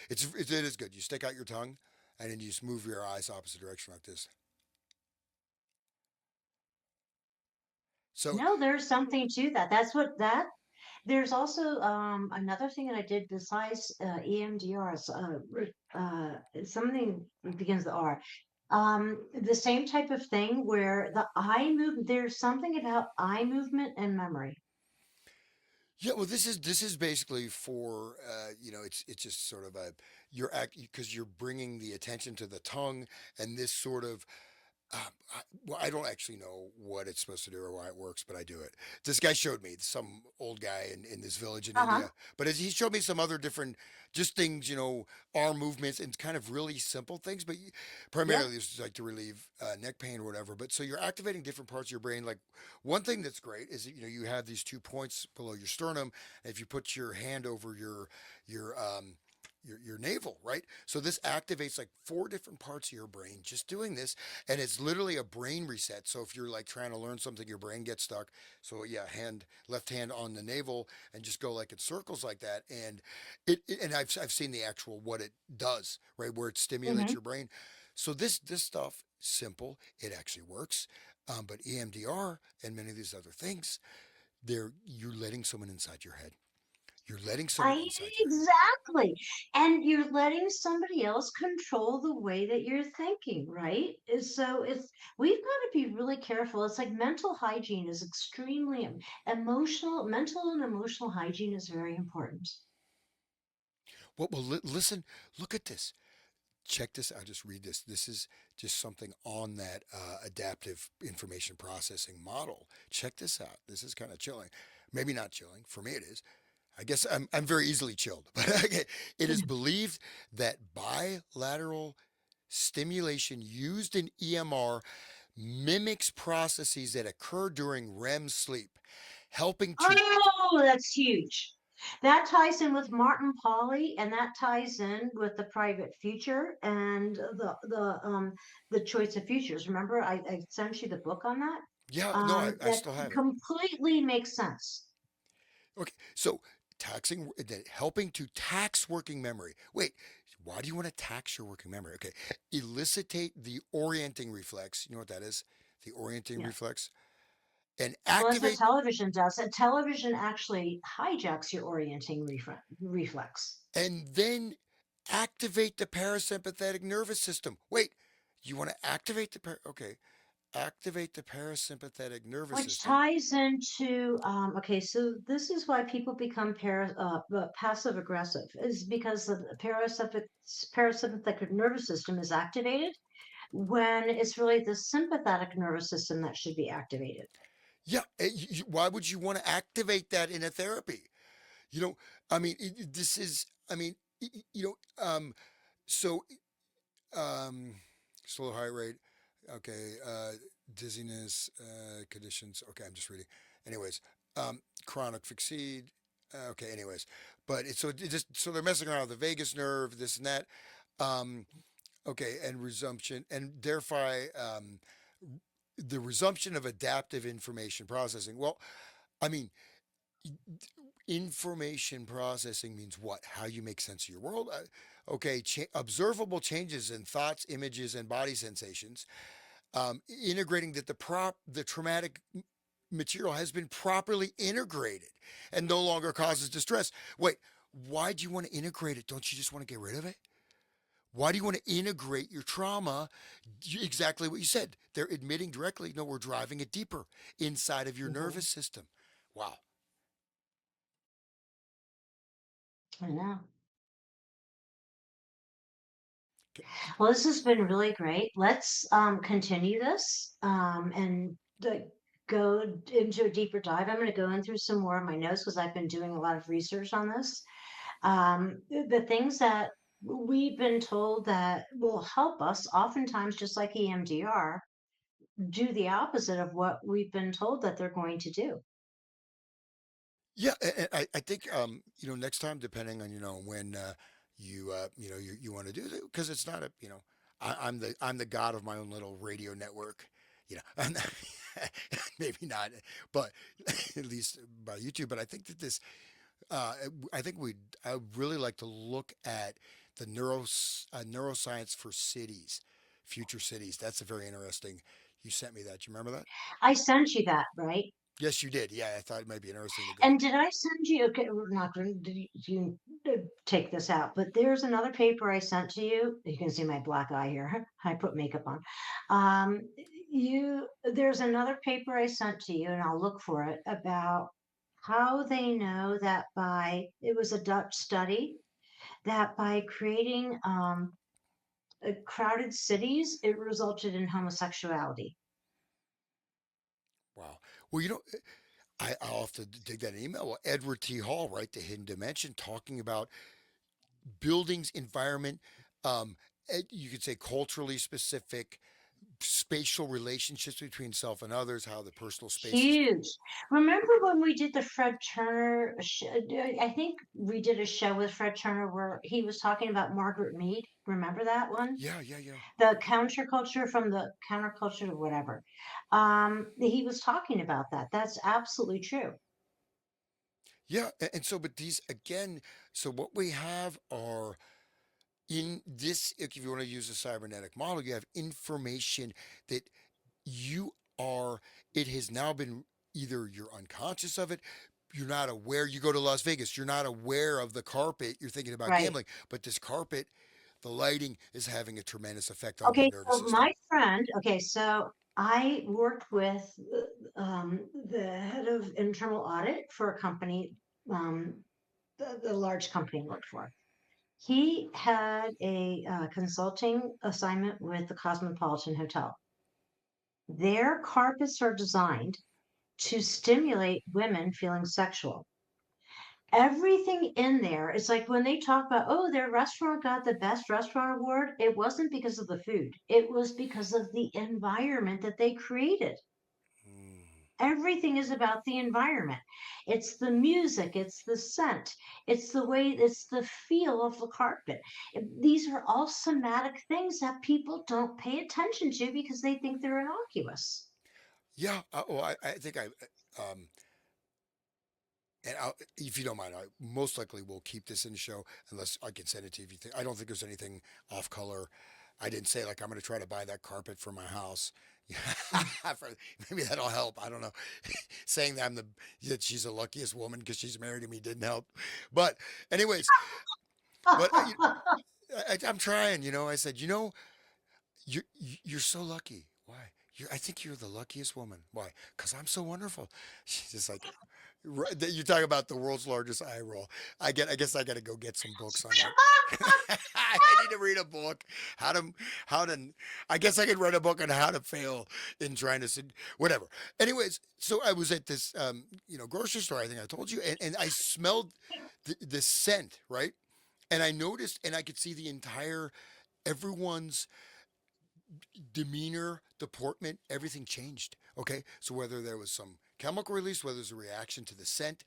[SPEAKER 1] it is good. You stick out your tongue, and then you just move your eyes opposite direction like this. So,
[SPEAKER 2] No, there's something to that. That's what that there's also another thing that I did besides EMDR is something that begins with R. The same type of thing where the eye move, there's something about eye movement and memory.
[SPEAKER 1] yeah, well, this is basically for it's just sort of a you're act because you're bringing the attention to the tongue, and this sort of Um, well, I don't actually know what it's supposed to do or why it works, but I do it. This guy showed me, some old guy in this village in
[SPEAKER 2] Uh-huh.
[SPEAKER 1] India, but he showed me some other different, just things, arm movements and kind of really simple things, but
[SPEAKER 2] Yep.
[SPEAKER 1] primarily this is like to relieve neck pain or whatever. But so you're activating different parts of your brain. Like one thing that's great is that, you have these 2 points below your sternum. And if you put your hand over your your navel, right? So this activates like 4 different parts of your brain just doing this, and it's literally a brain reset. So if you're like trying to learn something, your brain gets stuck. So yeah, left hand on the navel, and just go like in circles like that, and and I've seen the actual what it does, right, where it stimulates
[SPEAKER 2] Hmm.
[SPEAKER 1] your brain. So this stuff simple, it actually works. But EMDR and many of these other things, you're letting someone inside your head. You're letting someone
[SPEAKER 2] I
[SPEAKER 1] inside your head.
[SPEAKER 2] exactly. And you're letting somebody else control the way that you're thinking, right? So it's we've got to be really careful. It's like mental hygiene is extremely mental and emotional hygiene is very important.
[SPEAKER 1] Well, listen, look at this. Check this out. Just read this. This is just something on that adaptive information processing model. Check this out. This is kind of chilling. Maybe not chilling. For me, it is. I guess I'm very easily chilled. But okay, it is believed that bilateral stimulation used in EMR mimics processes that occur during REM sleep, helping to.
[SPEAKER 2] Oh, that's huge. That ties in with Martin Polly, and that ties in with the private future and the choice of futures. Remember, I sent you the book on that.
[SPEAKER 1] Yeah, no, I
[SPEAKER 2] That
[SPEAKER 1] still have it.
[SPEAKER 2] completely makes sense.
[SPEAKER 1] Okay, so helping to tax working memory. Wait, why do you want to tax your working memory? Okay, elicitate the orienting reflex. You know what that is? The orienting
[SPEAKER 2] Yeah.
[SPEAKER 1] reflex, and
[SPEAKER 2] Well, that's what
[SPEAKER 1] activate,
[SPEAKER 2] television does. And television actually hijacks your orienting reflex.
[SPEAKER 1] and then activate the parasympathetic nervous system. Wait, you want to activate okay, activate the parasympathetic nervous
[SPEAKER 2] Which
[SPEAKER 1] system.
[SPEAKER 2] ties into okay, so this is why people become passive aggressive is because the parasympathetic nervous system is activated when it's really the sympathetic nervous system that should be activated.
[SPEAKER 1] Yeah, why would you want to activate that in a therapy? You know, I mean, this is, I mean, you know, so um, slow heart rate, okay, dizziness, conditions. Okay, I'm just reading. Anyways, chronic fatigue. Okay, anyways, but it's so it just so they're messing around with the vagus nerve, this and that. Um, okay, and resumption, and therefore the resumption of adaptive information processing. Well, I mean, information processing means what? How you make sense of your world. Okay, observable changes in thoughts, images, and body sensations. Integrating that the traumatic material has been properly integrated and no longer causes distress. Wait, why do you want to integrate it? Don't you just want to get rid of it? Why do you want to integrate your trauma? Exactly what you said. They're admitting directly, no, we're driving it deeper inside of your
[SPEAKER 2] Mhm.
[SPEAKER 1] nervous system. Wow.
[SPEAKER 2] I know. Well, this has been really great. Let's continue this and go into a deeper dive. I'm going to go in through some more of my notes because I've been doing a lot of research on this. The things that we've been told that will help us, oftentimes, just like EMDR, do the opposite of what we've been told that they're going to do.
[SPEAKER 1] Yeah, and I think next time, depending on when you want to do it, because it's not a I'm the god of my own little radio network. I'm not, maybe not, but at least by YouTube. But I think that I think I would really like to look at the neuroscience for cities, future cities. That's a very interesting. You sent me that. You remember that?
[SPEAKER 2] I sent you that, right?
[SPEAKER 1] Yes, you did. Yeah, I thought it might be interesting to go.
[SPEAKER 2] And did I send you? Okay, we're not going to you take this out, but there's another paper I sent to you. You can see my black eye here. I put makeup on. Um, there's another paper I sent to you, and I'll look for it about how they know that it was a Dutch study that by creating crowded cities, it resulted in homosexuality.
[SPEAKER 1] Wow. Well, I'll have to dig that email. Well, Edward T. Hall, right, The Hidden Dimension, talking about buildings, environment, you could say culturally specific, spatial relationships between self and others, how the personal space is.
[SPEAKER 2] Huge. Remember when we did the Fred Turner? I think we did a show with Fred Turner where he was talking about Margaret Mead. Remember that one?
[SPEAKER 1] Yeah, yeah, yeah.
[SPEAKER 2] The counterculture from the counterculture to whatever. He was talking about that. That's absolutely true.
[SPEAKER 1] Yeah. And so, but these, again, so what we have are in this, if you want to use a cybernetic model, you have information that you are, it has now been either you're unconscious of it, you're not aware. You go to Las Vegas, you're not aware of the carpet. You're thinking about
[SPEAKER 2] Right.
[SPEAKER 1] gambling, but this carpet, the lighting is having a tremendous effect on your
[SPEAKER 2] Okay,
[SPEAKER 1] nervous
[SPEAKER 2] so
[SPEAKER 1] system.
[SPEAKER 2] my friend, okay, so I worked with the head of internal audit for a company, the large company I worked for. He had a consulting assignment with the Cosmopolitan Hotel. Their carpets are designed to stimulate women feeling sexual. Everything in there, it's like when they talk about, oh, their restaurant got the best restaurant award, it wasn't because of the food, it was because of the environment that they created.
[SPEAKER 1] Mm.
[SPEAKER 2] Everything is about the environment. It's the music, it's the scent, it's the way, it's the feel of the carpet. These are all somatic things that people don't pay attention to because they think they're innocuous.
[SPEAKER 1] Yeah. Well, I think um, and if you don't mind, I most likely will keep this in the show unless I can send it to you. If you think, I don't think there's anything off color. I didn't say like I'm going to try to buy that carpet for my house. Maybe that'll help. I don't know. Saying that that she's the luckiest woman because she's married to me didn't help. But anyways, but I'm trying. I said, you're so lucky. Why? I think you're the luckiest woman. Why? Because I'm so wonderful. She's just like, you talk about the world's largest eye roll. I guess I got to go get some books on that. I need to read a book. How to, how to. I guess I could write a book on how to fail in trying to, whatever. Anyways, so I was at this, grocery store. I think I told you, and I smelled the scent, right? And I noticed, and I could see the entire everyone's demeanor, deportment, everything changed. Okay. So whether there was some chemical release, whether there's a reaction to the scent,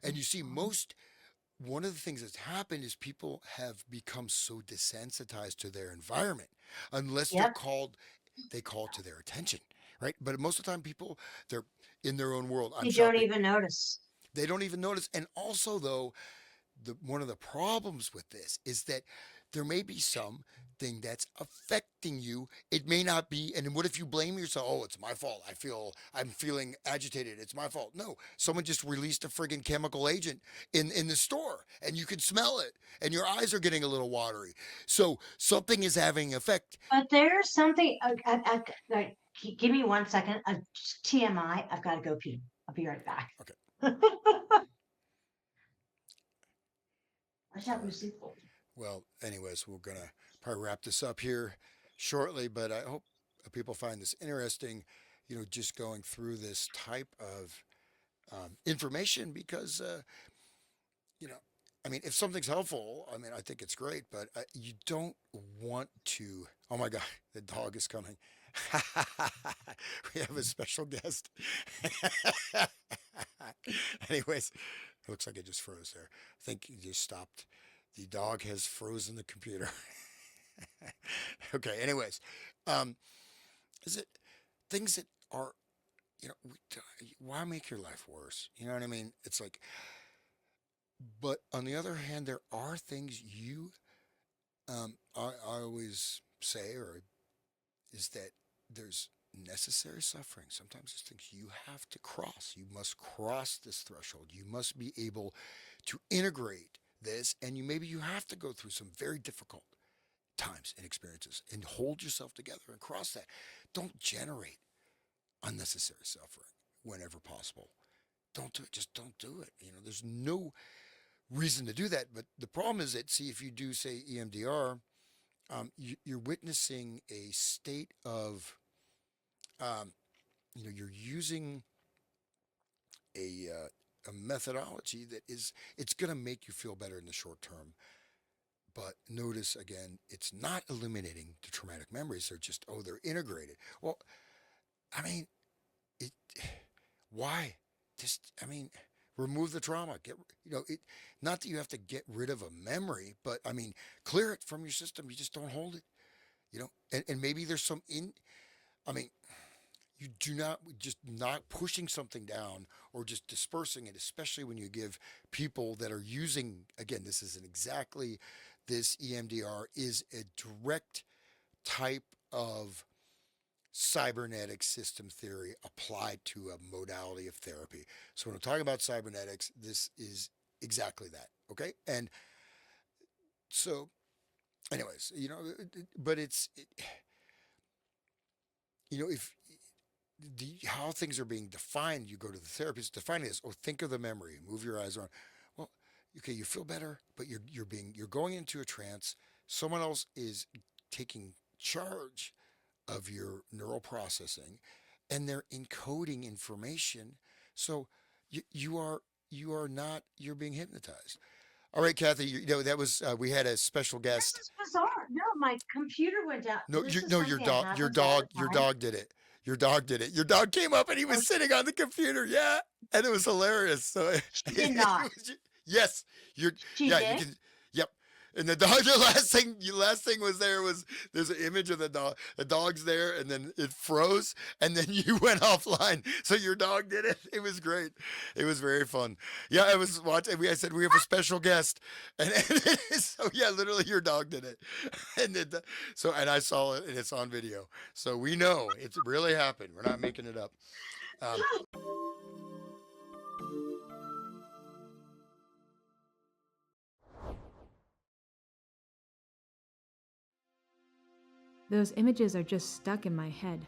[SPEAKER 1] and you see one of the things that's happened is people have become so desensitized to their environment unless
[SPEAKER 2] Yep.
[SPEAKER 1] they call to their attention, right? But most of the time people, they're in their own world. I'm
[SPEAKER 2] You don't
[SPEAKER 1] shopping.
[SPEAKER 2] even notice.
[SPEAKER 1] They don't even notice. And also though, one of the problems with this is that there may be something that's affecting you. It may not be. And what if you blame yourself? Oh, it's my fault. I'm feeling agitated. It's my fault. No, someone just released a friggin' chemical agent in the store and you can smell it and your eyes are getting a little watery. So something is having effect.
[SPEAKER 2] But there's something, give me 1 second. TMI, I've got to go pee. I'll be right back.
[SPEAKER 1] Okay.
[SPEAKER 2] I
[SPEAKER 1] All
[SPEAKER 2] shall
[SPEAKER 1] right.
[SPEAKER 2] receive.
[SPEAKER 1] Well, anyways, we're going to probably wrap this up here shortly, but I hope people find this interesting, just going through this type of information because, you know, I mean, if something's helpful, I mean, I think it's great, but you don't want to. Oh my God, the dog is coming. We have a special guest. Anyways, it looks like it just froze there. I think it just stopped. The dog has frozen the computer. Okay, anyways, um, is it things that are, why make your life worse? You know what I mean? It's like, but on the other hand, there are things I always say, or is that there's necessary suffering. Sometimes there's things you have to cross. You must cross this threshold. You must be able to integrate this, and maybe you have to go through some very difficult times and experiences and hold yourself together and cross that. Don't generate unnecessary suffering whenever possible. Don't do it. Just don't do it. There's no reason to do that. But the problem is that, see, if you do say EMDR, you're witnessing a state of, um, you're using a methodology that it's going to make you feel better in the short term. But notice again, it's not eliminating the traumatic memories. They're just, oh, they're integrated. Well, I mean, it. Why? Just, I mean, remove the trauma. Not that you have to get rid of a memory, but I mean, clear it from your system. You just don't hold it. And maybe there's some I mean, you do not just not pushing something down or just dispersing it, especially when you give people that are using, again, this isn't exactly this EMDR is a direct type of cybernetic system theory applied to a modality of therapy. So when I'm talking about cybernetics, this is exactly that. Okay. And so, anyways, but if how things are being defined, you go to the therapist defining this. Oh, think of the memory, move your eyes around. Well, okay, you feel better, but you're going into a trance. Someone else is taking charge of your neural processing, and they're encoding information. So you are not you're being hypnotized. All right, Kathy. That was we had a special
[SPEAKER 2] This
[SPEAKER 1] guest.
[SPEAKER 2] is bizarre. No, my computer went out.
[SPEAKER 1] No,
[SPEAKER 2] This is
[SPEAKER 1] no, your
[SPEAKER 2] something that
[SPEAKER 1] dog,
[SPEAKER 2] happens all the
[SPEAKER 1] your
[SPEAKER 2] time.
[SPEAKER 1] dog did it. Your dog did it. Your dog came up and he
[SPEAKER 2] Oh,
[SPEAKER 1] was sitting on the computer. Yeah, and it was hilarious. So,
[SPEAKER 2] she did not.
[SPEAKER 1] yes,
[SPEAKER 2] She
[SPEAKER 1] yeah, you
[SPEAKER 2] did.
[SPEAKER 1] can, yep. And the dog, the last thing was there's an image of the dog. The dog's there, and then it froze, and then you went offline. So your dog did it. It was great. It was very fun. Yeah, I was watching. I said we have a special guest, and so yeah, literally your dog did it, and and I saw it, and it's on video. So we know it really happened. We're not making it up. Um,
[SPEAKER 3] Those images are just stuck in my head.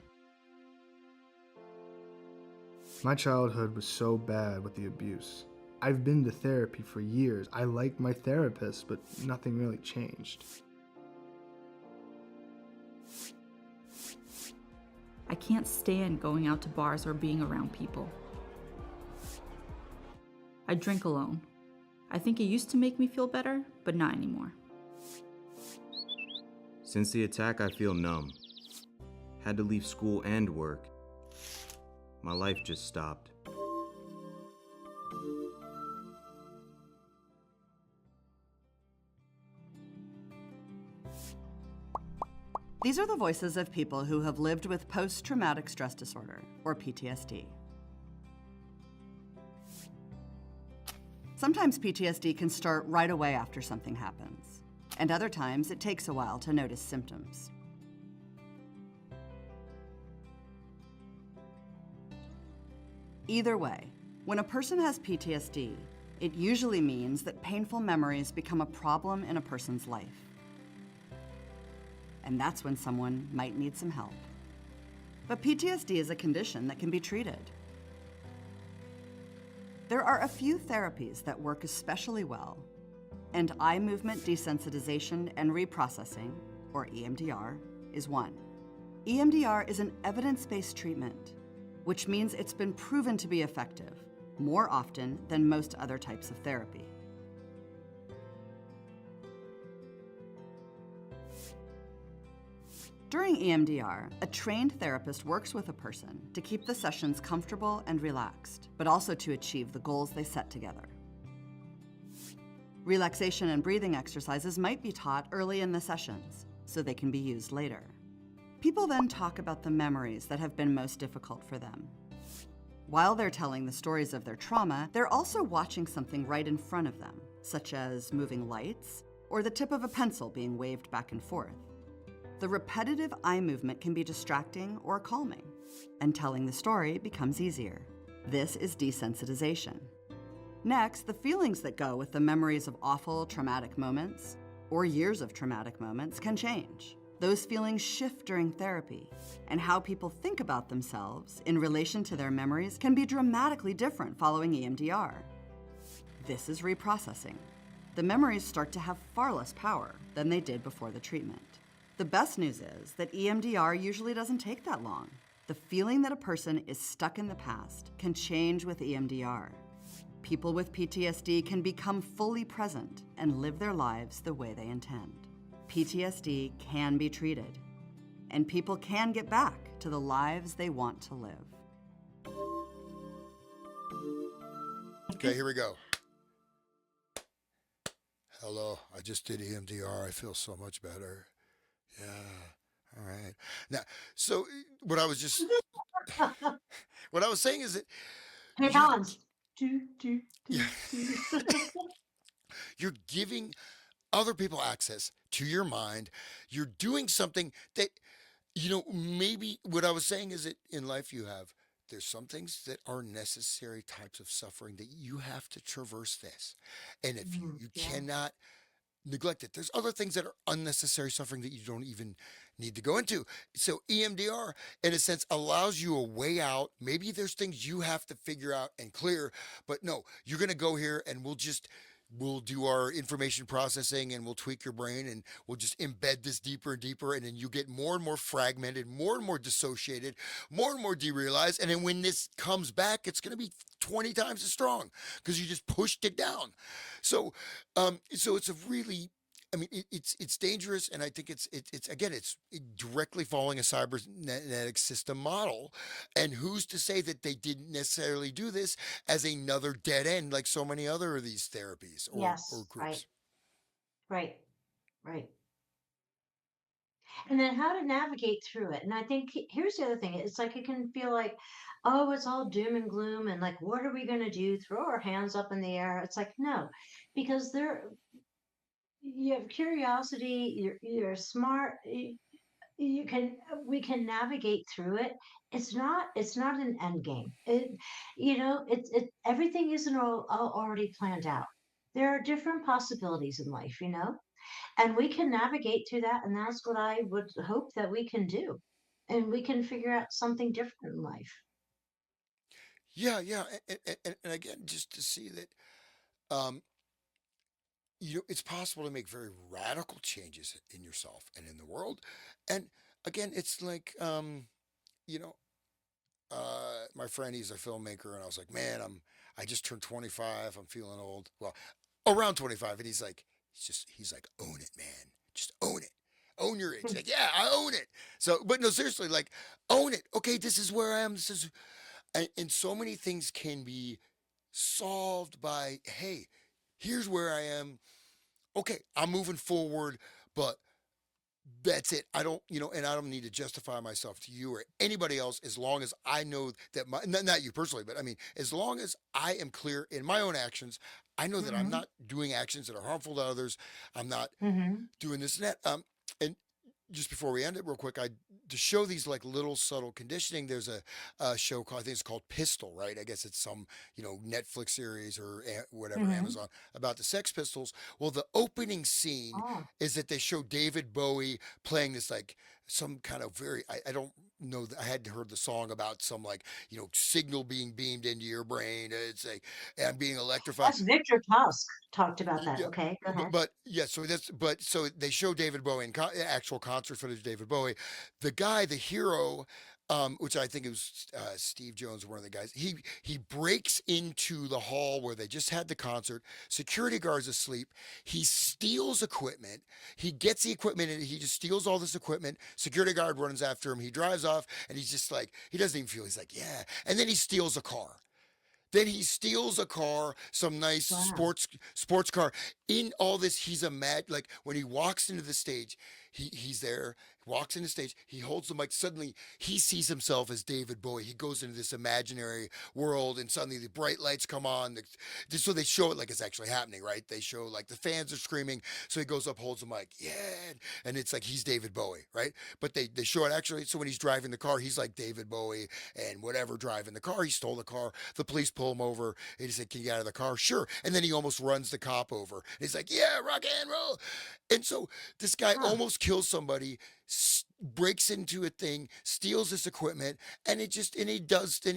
[SPEAKER 4] My childhood was so bad with the abuse. I've been to therapy for years. I like my therapist, but nothing really changed.
[SPEAKER 5] I can't stand going out to bars or being around people. I drink alone. I think it used to make me feel better, but not anymore.
[SPEAKER 6] Since the attack, I feel numb. Had to leave school and work. My life just stopped.
[SPEAKER 7] These are the voices of people who have lived with post-traumatic stress disorder, or PTSD. Sometimes PTSD can start right away after something happens, and other times it takes a while to notice symptoms. Either way, when a person has PTSD, it usually means that painful memories become a problem in a person's life. And that's when someone might need some help. But PTSD is a condition that can be treated. There are a few therapies that work especially well, and eye movement desensitization and reprocessing, or EMDR, is one. EMDR is an evidence-based treatment, which means it's been proven to be effective more often than most other types of therapy. During EMDR, a trained therapist works with a person to keep the sessions comfortable and relaxed, but also to achieve the goals they set together. Relaxation and breathing exercises might be taught early in the sessions, so they can be used later. People then talk about the memories that have been most difficult for them. While they're telling the stories of their trauma, they're also watching something right in front of them, such as moving lights or the tip of a pencil being waved back and forth. The repetitive eye movement can be distracting or calming, and telling the story becomes easier. This is desensitization. Next, the feelings that go with the memories of awful, traumatic moments, or years of traumatic moments, can change. Those feelings shift during therapy, and how people think about themselves in relation to their memories can be dramatically different following EMDR. This is reprocessing. The memories start to have far less power than they did before the treatment. The best news is that EMDR usually doesn't take that long. The feeling that a person is stuck in the past can change with EMDR. People with PTSD can become fully present and live their lives the way they intend. PTSD can be treated, and people can get back to the lives they want to live.
[SPEAKER 1] okay, here we go. Hello, I just did EMDR. I feel so much better. Yeah. All right. Now, so what I was just what I was saying is that
[SPEAKER 2] Hey,
[SPEAKER 1] you're
[SPEAKER 2] Hans. Do, do, do,
[SPEAKER 1] yeah,
[SPEAKER 2] do.
[SPEAKER 1] you're giving other people access to your mind. You're doing something that Maybe what I was saying is that in life there's some things that are necessary types of suffering that you have to traverse this. And if you
[SPEAKER 2] Yeah.
[SPEAKER 1] cannot neglect it, there's other things that are unnecessary suffering that you don't even need to go into. So EMDR, in a sense, allows you a way out. Maybe there's things you have to figure out and clear, but no, you're going to go here and we'll do our information processing and we'll tweak your brain and we'll just embed this deeper and deeper, and then you get more and more fragmented, more and more dissociated, more and more derealized, and then when this comes back it's going to be 20 times as strong because you just pushed it down. So it's a really, it's dangerous, and I think it's again, directly following a cybernetic system model. And who's to say that they didn't necessarily do this as another dead end, like so many other of these therapies or
[SPEAKER 2] Yes. Right.
[SPEAKER 1] groups?
[SPEAKER 2] Right. Right. And then how to navigate through it. And I think here's the other thing. It's like it can feel like, oh, it's all doom and gloom, and like, what are we going to do? Throw our hands up in the air. It's like, no, because you have curiosity. You're smart. You can we can navigate through it. It's not an end game. It everything isn't all already planned out. There are different possibilities in life, and we can navigate through that, and that's what I would hope that we can do, and we can figure out something different in life.
[SPEAKER 1] Yeah, and again, just to see that, um, it's possible to make very radical changes in yourself and in the world. And again, it's like, you know, my friend, he's a filmmaker, and I was like, man, I just turned 25. I'm feeling old. Well, around 25, and he's like, own it, man. Just own it. Own your age. Like, yeah, I own it. So, but no, seriously, like, own it. Okay, this is where I am. And so many things can be solved by, hey, here's where I am. Okay, I'm moving forward, but that's it. I don't, and I don't need to justify myself to you or anybody else, as long as I know that not you personally, but I mean, as long as I am clear in my own actions, I know that I'm
[SPEAKER 2] Hmm.
[SPEAKER 1] not doing actions that are harmful to others. I'm not
[SPEAKER 2] Hmm.
[SPEAKER 1] doing this and that. And just before we end it real quick, I to show these like little subtle conditioning, there's a show called, I think it's called Pistol, right? I guess it's some, Netflix series or whatever,
[SPEAKER 2] Hmm.
[SPEAKER 1] Amazon, about the Sex Pistols. Well, the opening scene
[SPEAKER 2] Oh.
[SPEAKER 1] is that they show David Bowie playing this like some kind of very, I don't know, I hadn't heard the song about some like, signal being beamed into your brain. It's like, and being electrified.
[SPEAKER 2] That's Victor Tusk talked about that.
[SPEAKER 1] Yeah,
[SPEAKER 2] Okay, go
[SPEAKER 1] but,
[SPEAKER 2] ahead.
[SPEAKER 1] but yeah, so they show David Bowie in actual concert footage of David Bowie. The guy, the hero, which I think it was Steve Jones, one of the guys. He breaks into the hall where they just had the concert. Security guards asleep. He steals equipment. He gets the equipment and he just steals all this equipment. Security guard runs after him. He drives off and he's just like, he doesn't even feel. He's like, yeah, and then he steals a car. Then he steals a car, some nice
[SPEAKER 2] Wow.
[SPEAKER 1] sports car. In all this, he's a mad. Like when he walks into the stage, he's there. Walks into the stage. He holds the mic. Suddenly, he sees himself as David Bowie. He goes into this imaginary world, and suddenly the bright lights come on. So they show it like it's actually happening, right? They show like the fans are screaming. So he goes up, holds the mic, yeah, and it's like he's David Bowie, right? But they show it actually. So when he's driving the car, he's like David Bowie and whatever driving the car. He stole the car. The police pull him over. And he said, "Can you get out of the car?" Sure. And then he almost runs the cop over. And he's like, "Yeah, rock and roll." And so this guy
[SPEAKER 2] Huh.
[SPEAKER 1] almost kills somebody, breaks into a thing, steals this equipment, and then he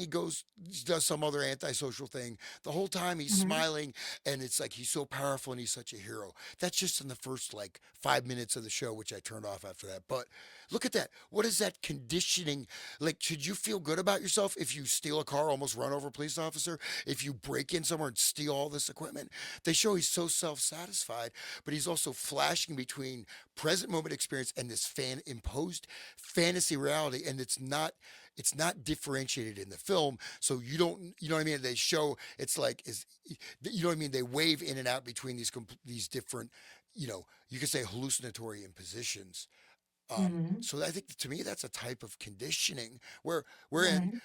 [SPEAKER 1] goes, does some other antisocial thing. The whole time he's
[SPEAKER 2] Hmm.
[SPEAKER 1] smiling, and it's like he's so powerful and he's such a hero. That's just in the first like 5 minutes of the show, which I turned off after that. But look at that. What is that conditioning? Like, should you feel good about yourself if you steal a car, almost run over a police officer? If you break in somewhere and steal all this equipment? They show he's so self satisfied, but he's also flashing between present moment experience and this fan imposed fantasy reality. And it's not differentiated in the film. So you know what I mean? They show it's like, you know what I mean? They wave in and out between these different, you could say hallucinatory impositions.
[SPEAKER 2] Hmm.
[SPEAKER 1] So I think to me that's a type of conditioning where we're in.
[SPEAKER 2] Hmm.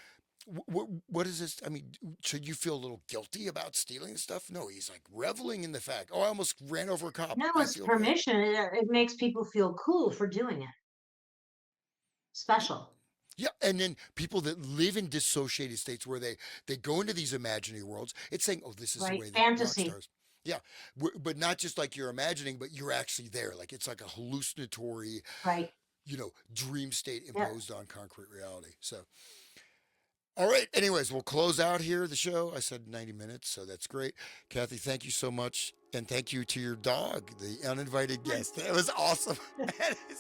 [SPEAKER 1] What is this? I mean, should you feel a little guilty about stealing stuff? No, he's like reveling in the fact. Oh, I almost ran over a cop.
[SPEAKER 2] No,
[SPEAKER 1] I
[SPEAKER 2] it's
[SPEAKER 1] feel good.
[SPEAKER 2] permission. It makes people feel cool for doing it. special.
[SPEAKER 1] Yeah, and then people that live in dissociated states where they go into these imaginary worlds. It's saying, "Oh, this is the
[SPEAKER 2] Right.
[SPEAKER 1] way that rock
[SPEAKER 2] Fantasy.
[SPEAKER 1] stars." Yeah, but not just like you're imagining, but you're actually there. Like it's like a hallucinatory,
[SPEAKER 2] Right.
[SPEAKER 1] dream state
[SPEAKER 2] Yeah.
[SPEAKER 1] imposed on concrete reality. So, all right. Anyways, we'll close out here the show. I said 90 minutes, so that's great. Kathy, thank you so much. And thank you to your dog, the uninvited guest. That was awesome. And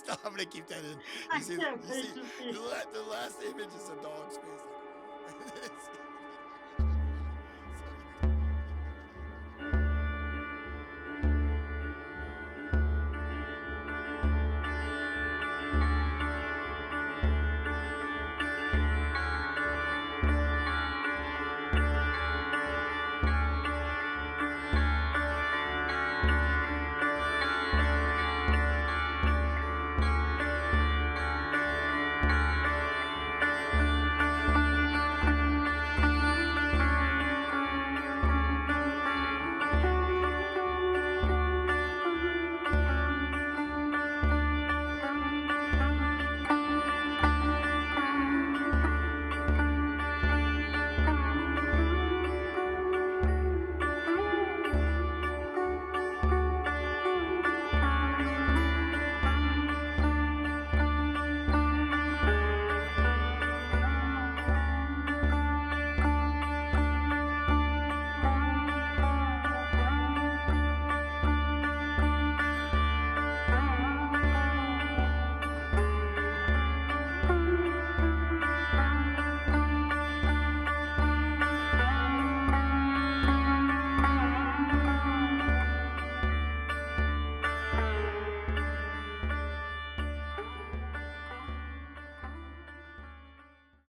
[SPEAKER 1] I'm going to keep that in.
[SPEAKER 2] I
[SPEAKER 1] You see,
[SPEAKER 2] can't
[SPEAKER 1] you
[SPEAKER 2] wait
[SPEAKER 1] see
[SPEAKER 2] to see.
[SPEAKER 1] the last image is a dog's face.